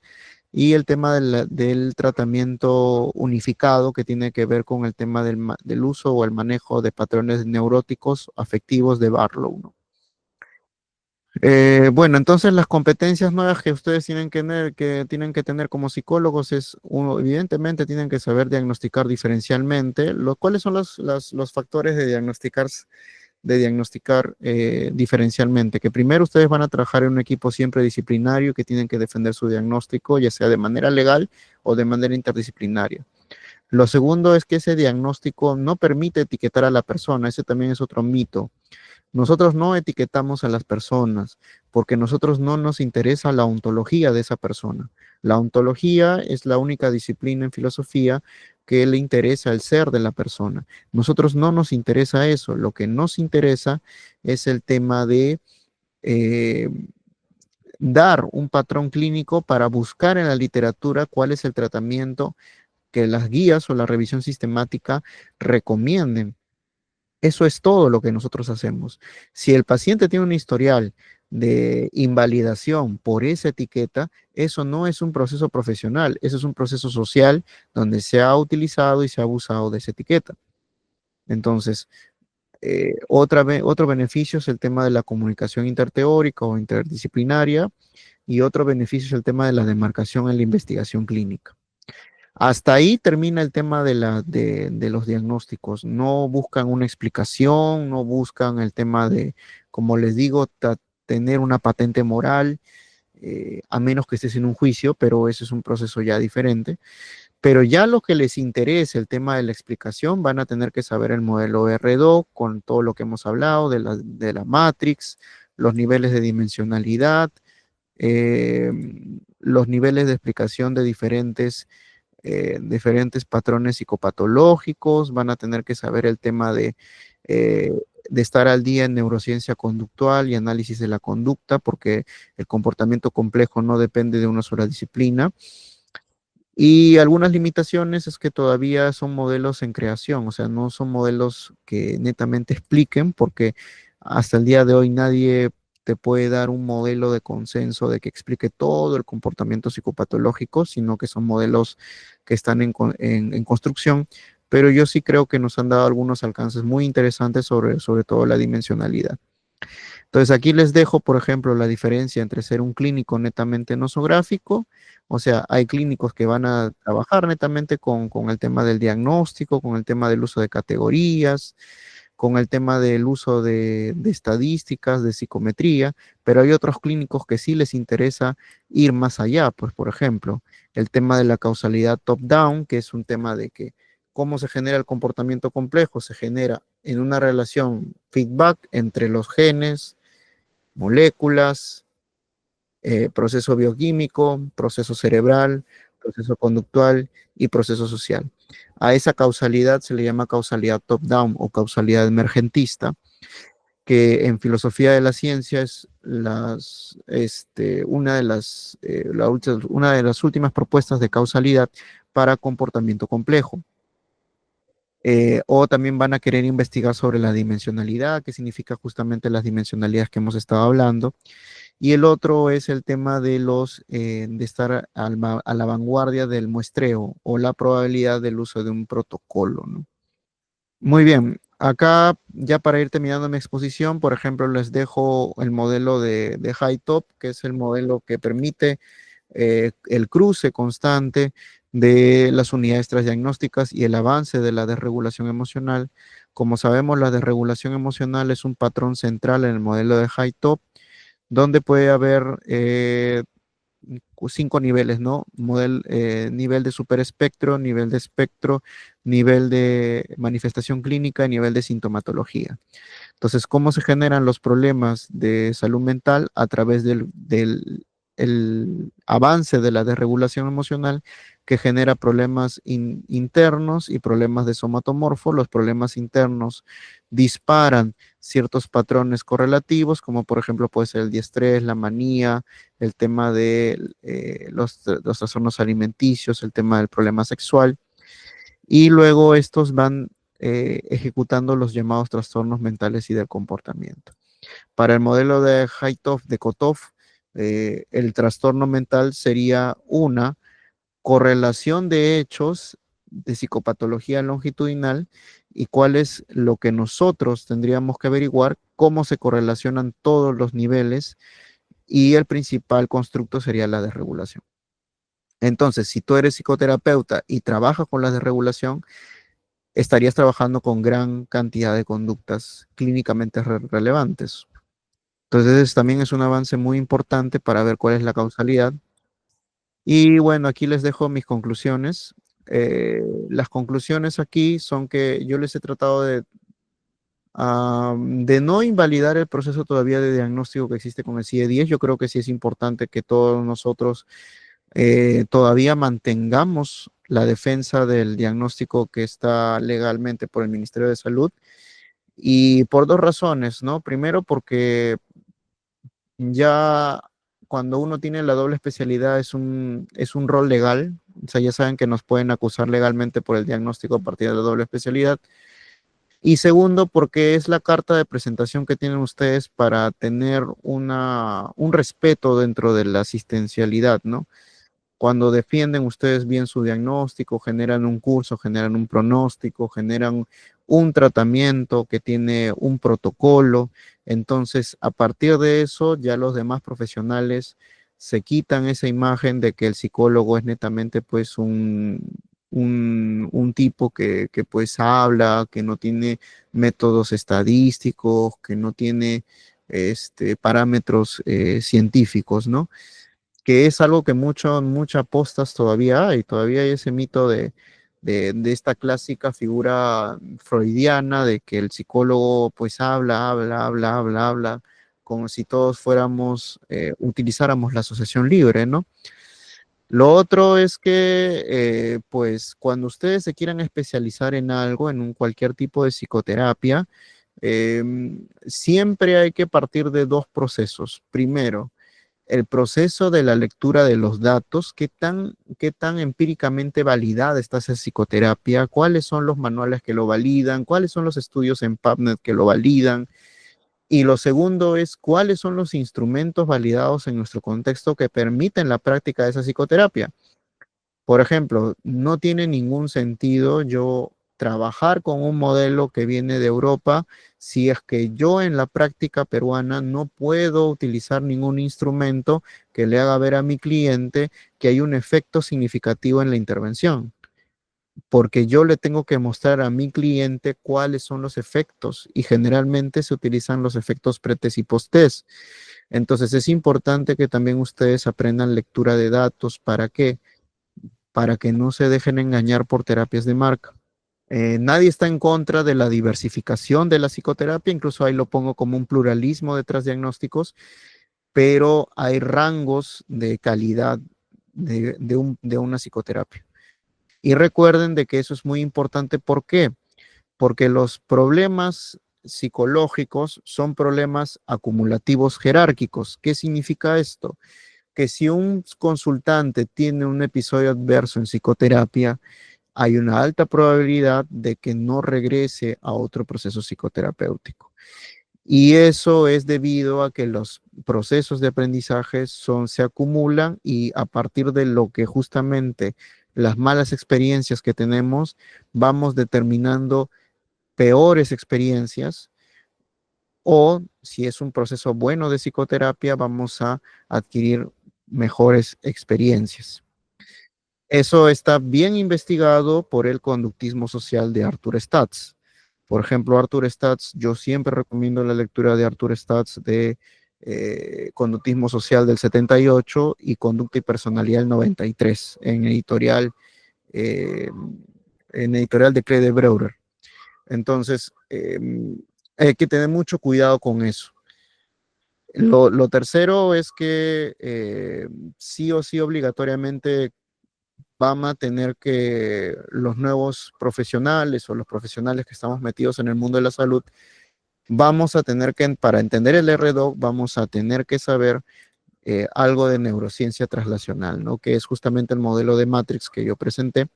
y el tema del tratamiento unificado que tiene que ver con el tema del uso o el manejo de patrones neuróticos afectivos de Barlow, ¿no? Bueno, entonces las competencias nuevas que ustedes tienen que tener como psicólogos es, uno, evidentemente, tienen que saber diagnosticar diferencialmente. ¿Cuáles son los factores de diagnosticar diferencialmente? Que primero ustedes van a trabajar en un equipo siempre disciplinario que tienen que defender su diagnóstico, ya sea de manera legal o de manera interdisciplinaria. Lo segundo es que ese diagnóstico no permite etiquetar a la persona, ese también es otro mito. Nosotros no etiquetamos a las personas porque nosotros no nos interesa la ontología de esa persona. La ontología es la única disciplina en filosofía que le interesa el ser de la persona. Nosotros no nos interesa eso. Lo que nos interesa es el tema de eh, dar un patrón clínico para buscar en la literatura cuál es el tratamiento que las guías o la revisión sistemática recomienden. Eso es todo lo que nosotros hacemos. Si el paciente tiene un historial de invalidación por esa etiqueta, eso no es un proceso profesional, eso es un proceso social donde se ha utilizado y se ha abusado de esa etiqueta. Entonces, otro beneficio es el tema de la comunicación interteórica o interdisciplinaria y otro beneficio es el tema de la demarcación en la investigación clínica. Hasta ahí termina el tema de los diagnósticos. No buscan una explicación, no buscan el tema de, como les digo, tener una patente moral, a menos que estés en un juicio, pero ese es un proceso ya diferente. Pero ya lo que les interese, el tema de la explicación, van a tener que saber el modelo R2 con todo lo que hemos hablado de la Matrix, los niveles de dimensionalidad, eh, los niveles de explicación de diferentes patrones psicopatológicos, van a tener que saber el tema de estar al día en neurociencia conductual y análisis de la conducta, porque el comportamiento complejo no depende de una sola disciplina. Y algunas limitaciones es que todavía son modelos en creación, o sea, no son modelos que netamente expliquen, porque hasta el día de hoy nadie te puede dar un modelo de consenso de que explique todo el comportamiento psicopatológico, sino que son modelos que están en construcción, pero yo sí creo que nos han dado algunos alcances muy interesantes sobre todo la dimensionalidad. Entonces aquí les dejo, por ejemplo, la diferencia entre ser un clínico netamente nosográfico, o sea, hay clínicos que van a trabajar netamente con el tema del diagnóstico, con el tema del uso de categorías, con el tema del uso de estadísticas, de psicometría, pero hay otros clínicos que sí les interesa ir más allá, pues por ejemplo, el tema de la causalidad top-down, que es un tema de que cómo se genera el comportamiento complejo, se genera en una relación feedback entre los genes, moléculas, proceso bioquímico, proceso cerebral, proceso conductual y proceso social. A esa causalidad se le llama causalidad top-down o causalidad emergentista, que en filosofía de la ciencia es una de las últimas propuestas de causalidad para comportamiento complejo. O también van a querer investigar sobre la dimensionalidad, qué significa justamente las dimensionalidades que hemos estado hablando. Y el otro es el tema de estar a la vanguardia del muestreo o la probabilidad del uso de un protocolo, ¿no? Muy bien, acá ya para ir terminando mi exposición, por ejemplo, les dejo el modelo de High-Top, que es el modelo que permite el cruce constante de las unidades transdiagnósticas y el avance de la desregulación emocional. Como sabemos, la desregulación emocional es un patrón central en el modelo de High-Top, donde puede haber 5 niveles, ¿no? Nivel de superespectro, nivel de espectro, nivel de manifestación clínica y nivel de sintomatología. Entonces, ¿cómo se generan los problemas de salud mental? A través del el avance de la desregulación emocional que genera problemas internos y problemas de somatomorfo. Los problemas internos disparan ciertos patrones correlativos, como por ejemplo puede ser el diestrés, la manía, el tema de los trastornos alimenticios, el tema del problema sexual, y luego estos van ejecutando los llamados trastornos mentales y del comportamiento. Para el modelo de Haitov, de Kotov, el trastorno mental sería una correlación de hechos de psicopatología longitudinal y cuál es lo que nosotros tendríamos que averiguar, cómo se correlacionan todos los niveles y el principal constructo sería la desregulación. Entonces, si tú eres psicoterapeuta y trabajas con la desregulación, estarías trabajando con gran cantidad de conductas clínicamente relevantes. Entonces, también es un avance muy importante para ver cuál es la causalidad. Y bueno, aquí les dejo mis conclusiones. Las conclusiones aquí son que yo les he tratado de no invalidar el proceso todavía de diagnóstico que existe con el CIE-10. Yo creo que sí es importante que todos nosotros todavía mantengamos la defensa del diagnóstico que está legalmente por el Ministerio de Salud y por dos razones, ¿no? Primero, porque ya cuando uno tiene la doble especialidad es un rol legal, o sea, ya saben que nos pueden acusar legalmente por el diagnóstico a partir de la doble especialidad. Y segundo, porque es la carta de presentación que tienen ustedes para tener un respeto dentro de la asistencialidad, ¿no? Cuando defienden ustedes bien su diagnóstico, generan un curso, generan un pronóstico, generan un tratamiento que tiene un protocolo. Entonces, a partir de eso, ya los demás profesionales se quitan esa imagen de que el psicólogo es netamente pues un tipo que pues habla, que no tiene métodos estadísticos, que no tiene parámetros científicos, ¿no? Que es algo que muchas postas todavía hay ese mito de esta clásica figura freudiana de que el psicólogo pues habla, como si todos utilizáramos la asociación libre, ¿no? Lo otro es que, pues, cuando ustedes se quieran especializar en algo, cualquier tipo de psicoterapia, siempre hay que partir de dos procesos. Primero, el proceso de la lectura de los datos, qué tan empíricamente validada está esa psicoterapia, cuáles son los manuales que lo validan, cuáles son los estudios en PubMed que lo validan. Y lo segundo es cuáles son los instrumentos validados en nuestro contexto que permiten la práctica de esa psicoterapia. Por ejemplo, no tiene ningún sentido yo trabajar con un modelo que viene de Europa si es que yo en la práctica peruana no puedo utilizar ningún instrumento que le haga ver a mi cliente que hay un efecto significativo en la intervención, porque yo le tengo que mostrar a mi cliente cuáles son los efectos y generalmente se utilizan los efectos pretest y posttest. Entonces es importante que también ustedes aprendan lectura de datos. ¿Para qué? Para que no se dejen engañar por terapias de marca. Nadie está en contra de la diversificación de la psicoterapia, incluso ahí lo pongo como un pluralismo de transdiagnósticos, pero hay rangos de calidad de una psicoterapia. Y recuerden de que eso es muy importante. ¿Por qué? Porque los problemas psicológicos son problemas acumulativos jerárquicos. ¿Qué significa esto? Que si un consultante tiene un episodio adverso en psicoterapia, hay una alta probabilidad de que no regrese a otro proceso psicoterapéutico. Y eso es debido a que los procesos de aprendizaje se acumulan y a partir de lo que justamente las malas experiencias que tenemos, vamos determinando peores experiencias o si es un proceso bueno de psicoterapia, vamos a adquirir mejores experiencias. Eso está bien investigado por el conductismo social de Arthur Stats. Por ejemplo, Arthur Stats, yo siempre recomiendo la lectura de Arthur Stats de Conductismo Social del 78 y Conducta y Personalidad del 93 en editorial de Clay de Breuer. Entonces, hay que tener mucho cuidado con eso. Lo tercero es que sí o sí obligatoriamente vamos a tener que los nuevos profesionales o los profesionales que estamos metidos en el mundo de la salud, vamos a tener que, para entender el RDoc, vamos a tener que saber algo de neurociencia translacional, ¿no? Que es justamente el modelo de Matrix que yo presenté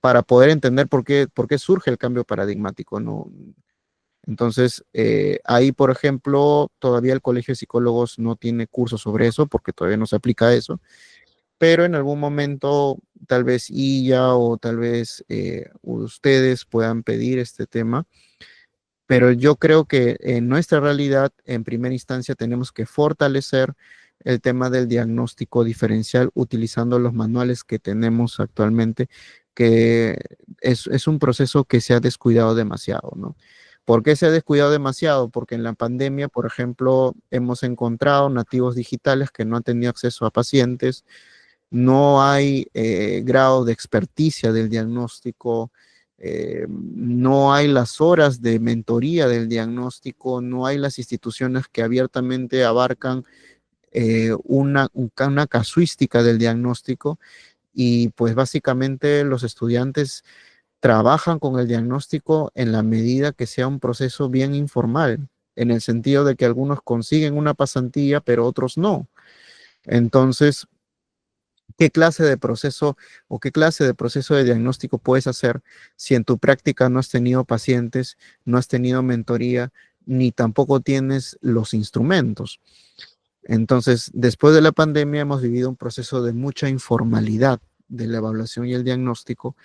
para poder entender por qué surge el cambio paradigmático, ¿no? Entonces, ahí, por ejemplo, todavía el Colegio de Psicólogos no tiene cursos sobre eso porque todavía no se aplica eso, pero en algún momento tal vez IA o tal vez ustedes puedan pedir este tema, pero yo creo que en nuestra realidad, en primera instancia, tenemos que fortalecer el tema del diagnóstico diferencial utilizando los manuales que tenemos actualmente, que es un proceso que se ha descuidado demasiado, ¿no? ¿Por qué se ha descuidado demasiado? Porque en la pandemia, por ejemplo, hemos encontrado nativos digitales que no han tenido acceso a pacientes, no hay grado de experticia del diagnóstico, no hay las horas de mentoría del diagnóstico, no hay las instituciones que abiertamente abarcan una casuística del diagnóstico y pues básicamente los estudiantes trabajan con el diagnóstico en la medida que sea un proceso bien informal, en el sentido de que algunos consiguen una pasantía, pero otros no. Entonces, ¿qué clase de proceso o qué clase de proceso de diagnóstico puedes hacer si en tu práctica no has tenido pacientes, no has tenido mentoría, ni tampoco tienes los instrumentos? Entonces, después de la pandemia hemos vivido un proceso de mucha informalidad de la evaluación y el diagnóstico,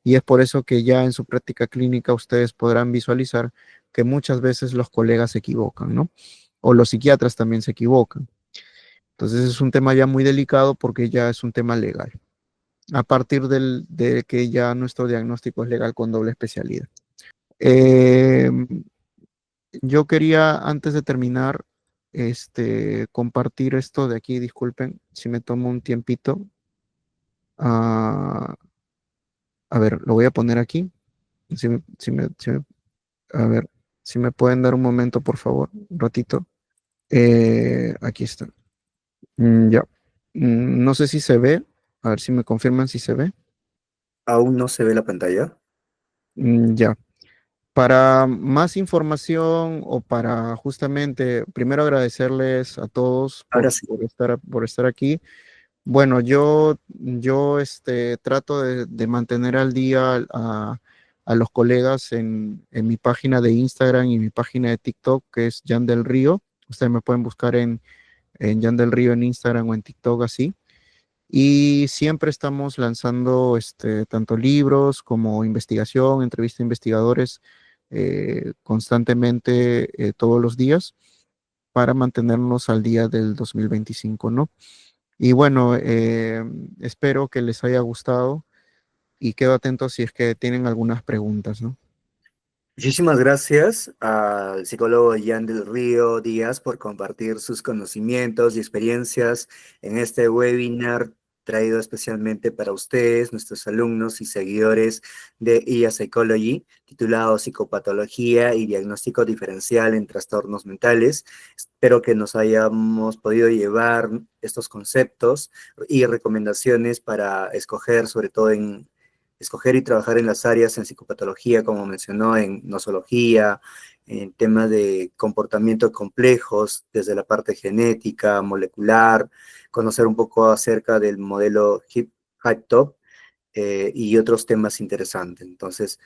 y es por eso que ya en su práctica clínica ustedes podrán visualizar que muchas veces los colegas se equivocan, ¿no? O los psiquiatras también se equivocan. Entonces es un tema ya muy delicado porque ya es un tema legal, a partir de que ya nuestro diagnóstico es legal con doble especialidad. Eh, yo quería, antes de terminar, compartir esto de aquí, disculpen si me tomo un tiempito. Ah, a ver, lo voy a poner aquí. A ver, si me pueden dar un momento, por favor, un ratito. Aquí está. Ya. No sé si se ve. A ver si me confirman si se ve. ¿Aún no se ve la pantalla? Ya. Para más información o para justamente, primero agradecerles a todos Ahora sí. por estar aquí. Bueno, yo trato de mantener al día a los colegas en mi página de Instagram y mi página de TikTok, que es Jan del Río. Ustedes me pueden buscar en Jan del Río en Instagram o en TikTok así. Y siempre estamos lanzando tanto libros como investigación, entrevista a investigadores constantemente todos los días para mantenernos al día del 2025, ¿no? Y bueno, espero que les haya gustado y quedo atento si es que tienen algunas preguntas, ¿no? Muchísimas gracias al psicólogo Jan del Río Díaz por compartir sus conocimientos y experiencias en este webinar traído especialmente para ustedes, nuestros alumnos y seguidores de IA Psychology, titulado Psicopatología y Diagnóstico Diferencial en Trastornos Mentales. Espero que nos hayamos podido llevar estos conceptos y recomendaciones para escoger, sobre todo en escoger y trabajar en las áreas en psicopatología, como mencionó, en nosología, en temas de comportamientos complejos, desde la parte genética, molecular, conocer un poco acerca del modelo HIP-HIPE-TOP, y otros temas interesantes. Entonces,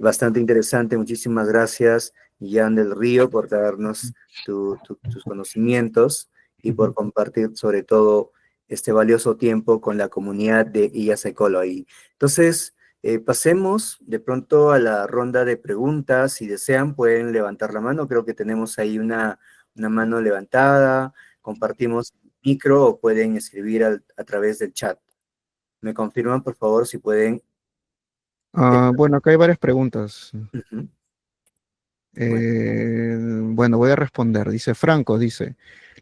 bastante interesante. Muchísimas gracias, Jan del Río, por darnos tus conocimientos y por compartir sobre todo este valioso tiempo con la comunidad de IA Psychology. Entonces, pasemos de pronto a la ronda de preguntas. Si desean, pueden levantar la mano. Creo que tenemos ahí una mano levantada. Compartimos el micro o pueden escribir a través del chat. Me confirman, por favor, si pueden. Bueno, acá hay varias preguntas. Ujú. Bueno, Bueno, voy a responder. Dice Franco, dice,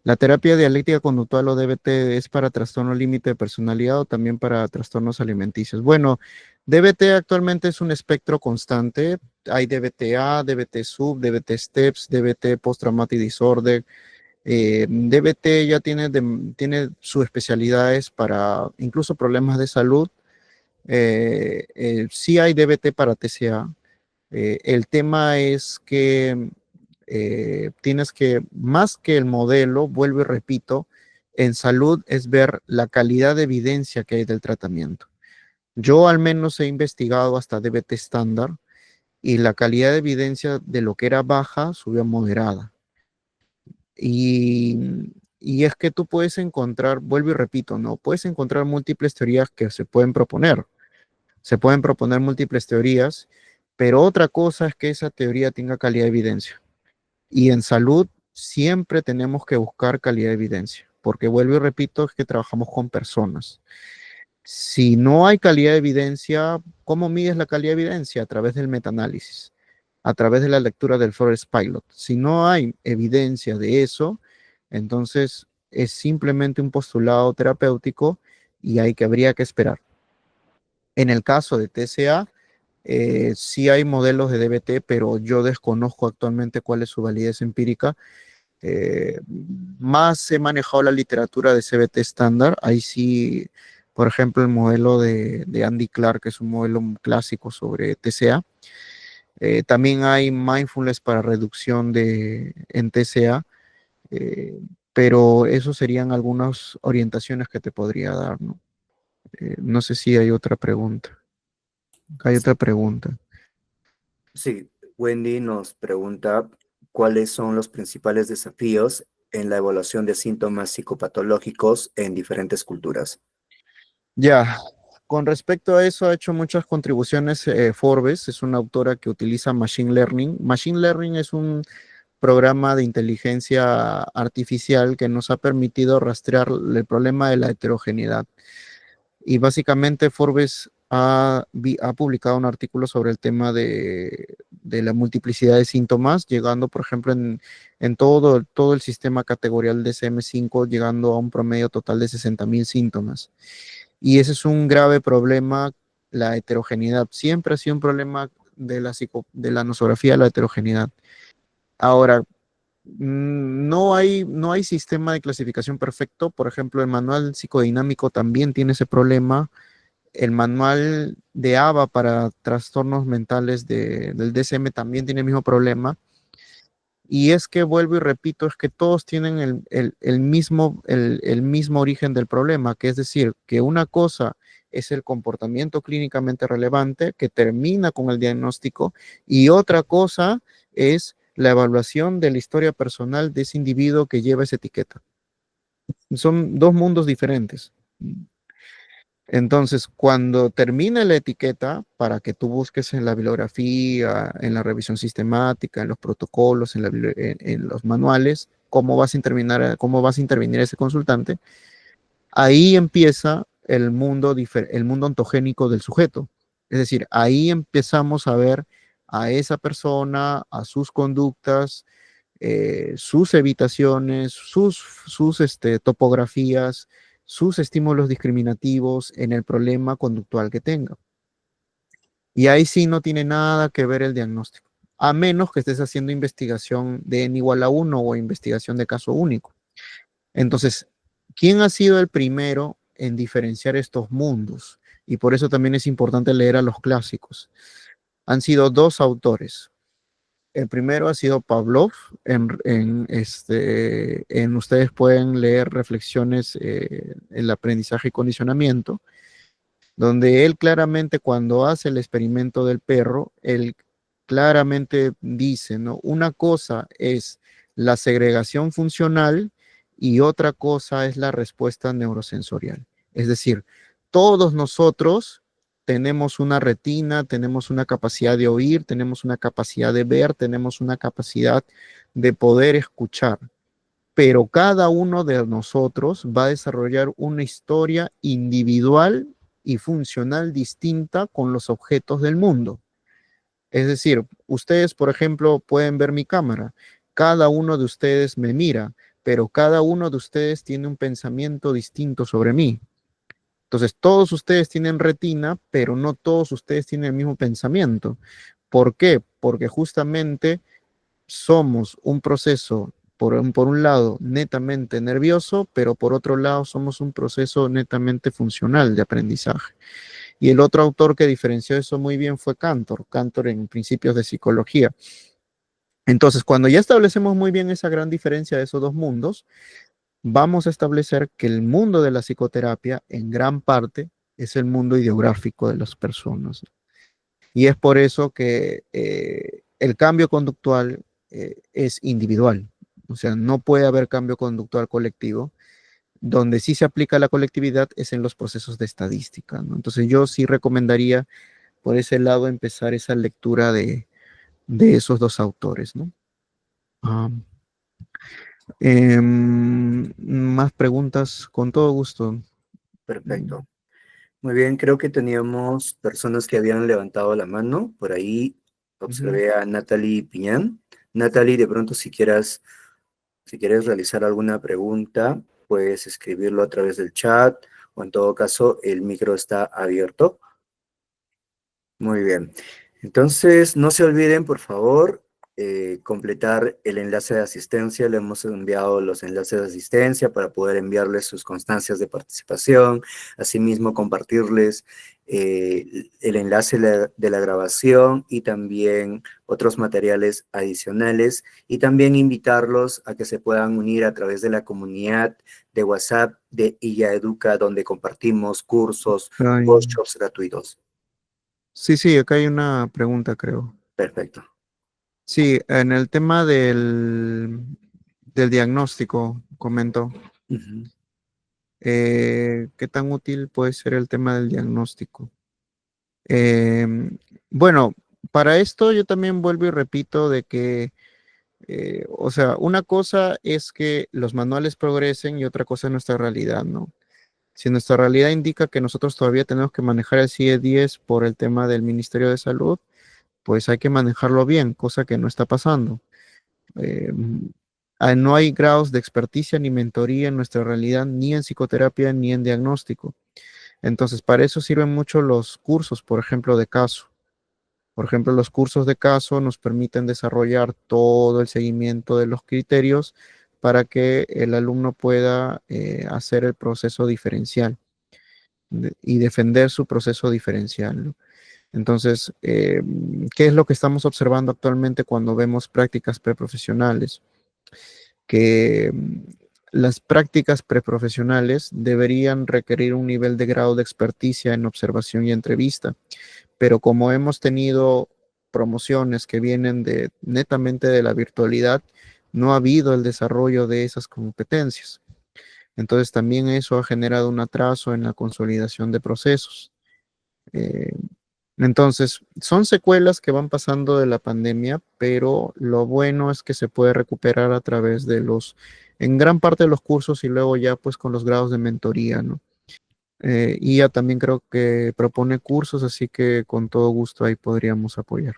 ¿la terapia dialéctica conductual o DBT es para trastorno límite de personalidad o también para trastornos alimenticios? Bueno, DBT actualmente es un espectro constante. Hay DBT-A, DBT-Sub, DBT-Steps, DBT Post-Traumatic Disorder. DBT ya tiene sus especialidades para incluso problemas de salud. Sí hay DBT para TCA. El tema es que tienes que, más que el modelo, vuelvo y repito, en salud es ver la calidad de evidencia que hay del tratamiento. Yo al menos he investigado hasta DBT estándar y la calidad de evidencia de lo que era baja subió a moderada. Y Y es que tú puedes encontrar, vuelvo y repito, ¿no? Puedes encontrar múltiples teorías que se pueden proponer. Se pueden proponer múltiples teorías, pero otra cosa es que esa teoría tenga calidad de evidencia. Y en salud siempre tenemos que buscar calidad de evidencia, porque vuelvo y repito, es que trabajamos con personas. Si no hay calidad de evidencia, ¿cómo mides la calidad de evidencia? A través del metaanálisis, a través de la lectura del Forest Pilot. Si no hay evidencia de eso, entonces es simplemente un postulado terapéutico y habría que esperar. En el caso de TCA, sí hay modelos de DBT, pero yo desconozco actualmente cuál es su validez empírica. Más he manejado la literatura de CBT estándar. Ahí sí, por ejemplo, el modelo de Andy Clark, que es un modelo clásico sobre TCA. También hay mindfulness para reducción en TCA, eh, pero eso serían algunas orientaciones que te podría dar, ¿no? No sé si hay otra pregunta. Hay otra pregunta. Sí, Wendy nos pregunta cuáles son los principales desafíos en la evaluación de síntomas psicopatológicos en diferentes culturas. Ya, con respecto a eso ha hecho muchas contribuciones Forbes, es una autora que utiliza Machine Learning. Machine Learning es un programa de inteligencia artificial que nos ha permitido rastrear el problema de la heterogeneidad. Y básicamente Forbes ha publicado un artículo sobre el tema de la multiplicidad de síntomas, llegando, por ejemplo, en todo el sistema categorial de DSM-5, llegando a un promedio total de 60.000 síntomas. Y ese es un grave problema, la heterogeneidad. Siempre ha sido un problema de la nosografía, la heterogeneidad. Ahora, no hay sistema de clasificación perfecto. Por ejemplo, el manual psicodinámico también tiene ese problema. El manual de ABA para trastornos mentales del DSM también tiene el mismo problema. Y es que vuelvo y repito, es que todos tienen el mismo origen del problema, que es decir, que una cosa es el comportamiento clínicamente relevante que termina con el diagnóstico y otra cosa es la evaluación de la historia personal de ese individuo que lleva esa etiqueta. Son dos mundos diferentes. Entonces, cuando termine la etiqueta, para que tú busques en la bibliografía, en la revisión sistemática, en los protocolos, en los manuales, cómo vas a intervenir ese consultante, ahí empieza el mundo ontogénico del sujeto. Es decir, ahí empezamos a ver a esa persona, a sus conductas, sus evitaciones, sus topografías, sus estímulos discriminativos en el problema conductual que tenga. Y ahí sí no tiene nada que ver el diagnóstico, a menos que estés haciendo investigación de n igual a 1 o investigación de caso único. Entonces, ¿quién ha sido el primero en diferenciar estos mundos? Y por eso también es importante leer a los clásicos. Han sido dos autores. El primero ha sido Pavlov. Ustedes pueden leer reflexiones, el aprendizaje y condicionamiento, donde él claramente cuando hace el experimento del perro, él claramente dice, ¿no? Una cosa es la segregación funcional y otra cosa es la respuesta neurosensorial. Es decir, todos nosotros tenemos una retina, tenemos una capacidad de oír, tenemos una capacidad de ver, tenemos una capacidad de poder escuchar, pero cada uno de nosotros va a desarrollar una historia individual y funcional distinta con los objetos del mundo. Es decir, ustedes, por ejemplo, pueden ver mi cámara. Cada uno de ustedes me mira, pero cada uno de ustedes tiene un pensamiento distinto sobre mí. Entonces, todos ustedes tienen retina, pero no todos ustedes tienen el mismo pensamiento. ¿Por qué? Porque justamente somos un proceso, por un lado, netamente nervioso, pero por otro lado somos un proceso netamente funcional de aprendizaje. Y el otro autor que diferenció eso muy bien fue Cantor en Principios de Psicología. Entonces, cuando ya establecemos muy bien esa gran diferencia de esos dos mundos, vamos a establecer que el mundo de la psicoterapia, en gran parte, es el mundo ideográfico de las personas. Y es por eso que el cambio conductual es individual. O sea, no puede haber cambio conductual colectivo. Donde sí se aplica la colectividad es en los procesos de estadística, ¿no? Entonces yo sí recomendaría por ese lado empezar esa lectura de esos dos autores, ¿no? Ah, más preguntas, con todo gusto. Perfecto. Muy bien, creo que teníamos personas que habían levantado la mano. Por ahí Ujú. observé a Natalie Piñán. Natalie, de pronto si quieres realizar alguna pregunta, puedes escribirlo a través del chat o en todo caso el micro está abierto. Muy bien. Entonces, no se olviden, por favor, completar el enlace de asistencia. Le hemos enviado los enlaces de asistencia para poder enviarles sus constancias de participación. Asimismo, compartirles el enlace de la grabación y también otros materiales adicionales. Y también invitarlos a que se puedan unir a través de la comunidad de WhatsApp de IA Educa, donde compartimos cursos, Ay, workshops gratuitos. sí, sí, acá hay una pregunta, creo. Perfecto. Sí, en el tema del diagnóstico, comento, Ujú. ¿qué tan útil puede ser el tema del diagnóstico? Em, bueno, para esto yo también vuelvo y repito de que, o sea, una cosa es que los manuales progresen y otra cosa es nuestra realidad, ¿no? Si nuestra realidad indica que nosotros todavía tenemos que manejar el CIE 10 por el tema del Ministerio de Salud, pues hay que manejarlo bien, cosa que no está pasando. Eh, no hay grados de experticia ni mentoría en nuestra realidad, ni en psicoterapia, ni en diagnóstico. Entonces, para eso sirven mucho los cursos, por ejemplo, de caso. Por ejemplo, los cursos de caso nos permiten desarrollar todo el seguimiento de los criterios para que el alumno pueda hacer el proceso diferencial y defender su proceso diferencial, ¿no? Entonces, ¿qué es lo que estamos observando actualmente cuando vemos prácticas preprofesionales? Que las prácticas preprofesionales deberían requerir un nivel de grado de experticia en observación y entrevista, pero como hemos tenido promociones que vienen de netamente de la virtualidad, no ha habido el desarrollo de esas competencias. Entonces también eso ha generado un atraso en la consolidación de procesos. Eh, entonces, son secuelas que van pasando de la pandemia, pero lo bueno es que se puede recuperar a través de en gran parte de los cursos y luego ya pues con los grados de mentoría, ¿no? Y ya también creo que propone cursos, así que con todo gusto ahí podríamos apoyar.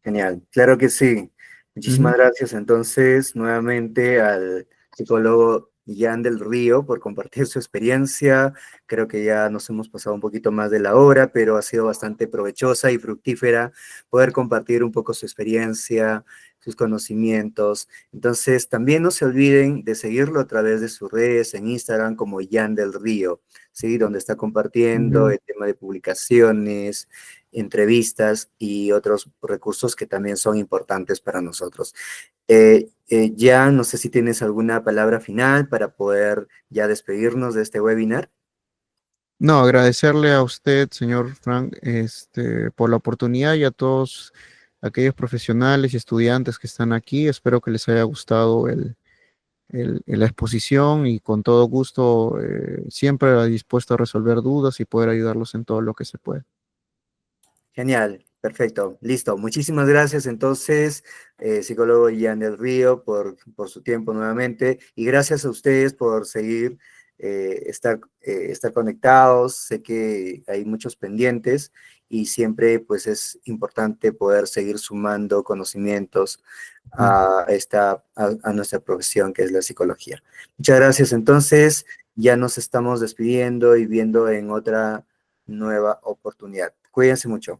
Genial, claro que sí. Muchísimas Ujú. gracias entonces nuevamente al psicólogo Jan del Río por compartir su experiencia. Creo que ya nos hemos pasado un poquito más de la hora, pero ha sido bastante provechosa y fructífera poder compartir un poco su experiencia, sus conocimientos. Entonces, también no se olviden de seguirlo a través de sus redes en Instagram como Jan del Río, ¿sí? Donde está compartiendo Ujú. el tema de publicaciones, entrevistas y otros recursos que también son importantes para nosotros. Ya no sé si tienes alguna palabra final para poder ya despedirnos de este webinar. No, agradecerle a usted, señor Frank, por la oportunidad y a todos aquellos profesionales y estudiantes que están aquí. Espero que les haya gustado la exposición y con todo gusto siempre dispuesto a resolver dudas y poder ayudarlos en todo lo que se pueda. Genial, perfecto, listo. Muchísimas gracias entonces, psicólogo Ian del Río, por su tiempo nuevamente y gracias a ustedes por seguir, estar conectados. Sé que hay muchos pendientes y siempre pues es importante poder seguir sumando conocimientos Mm. a nuestra profesión que es la psicología. Muchas gracias entonces, ya nos estamos despidiendo y viendo en otra nueva oportunidad. Cuídense mucho.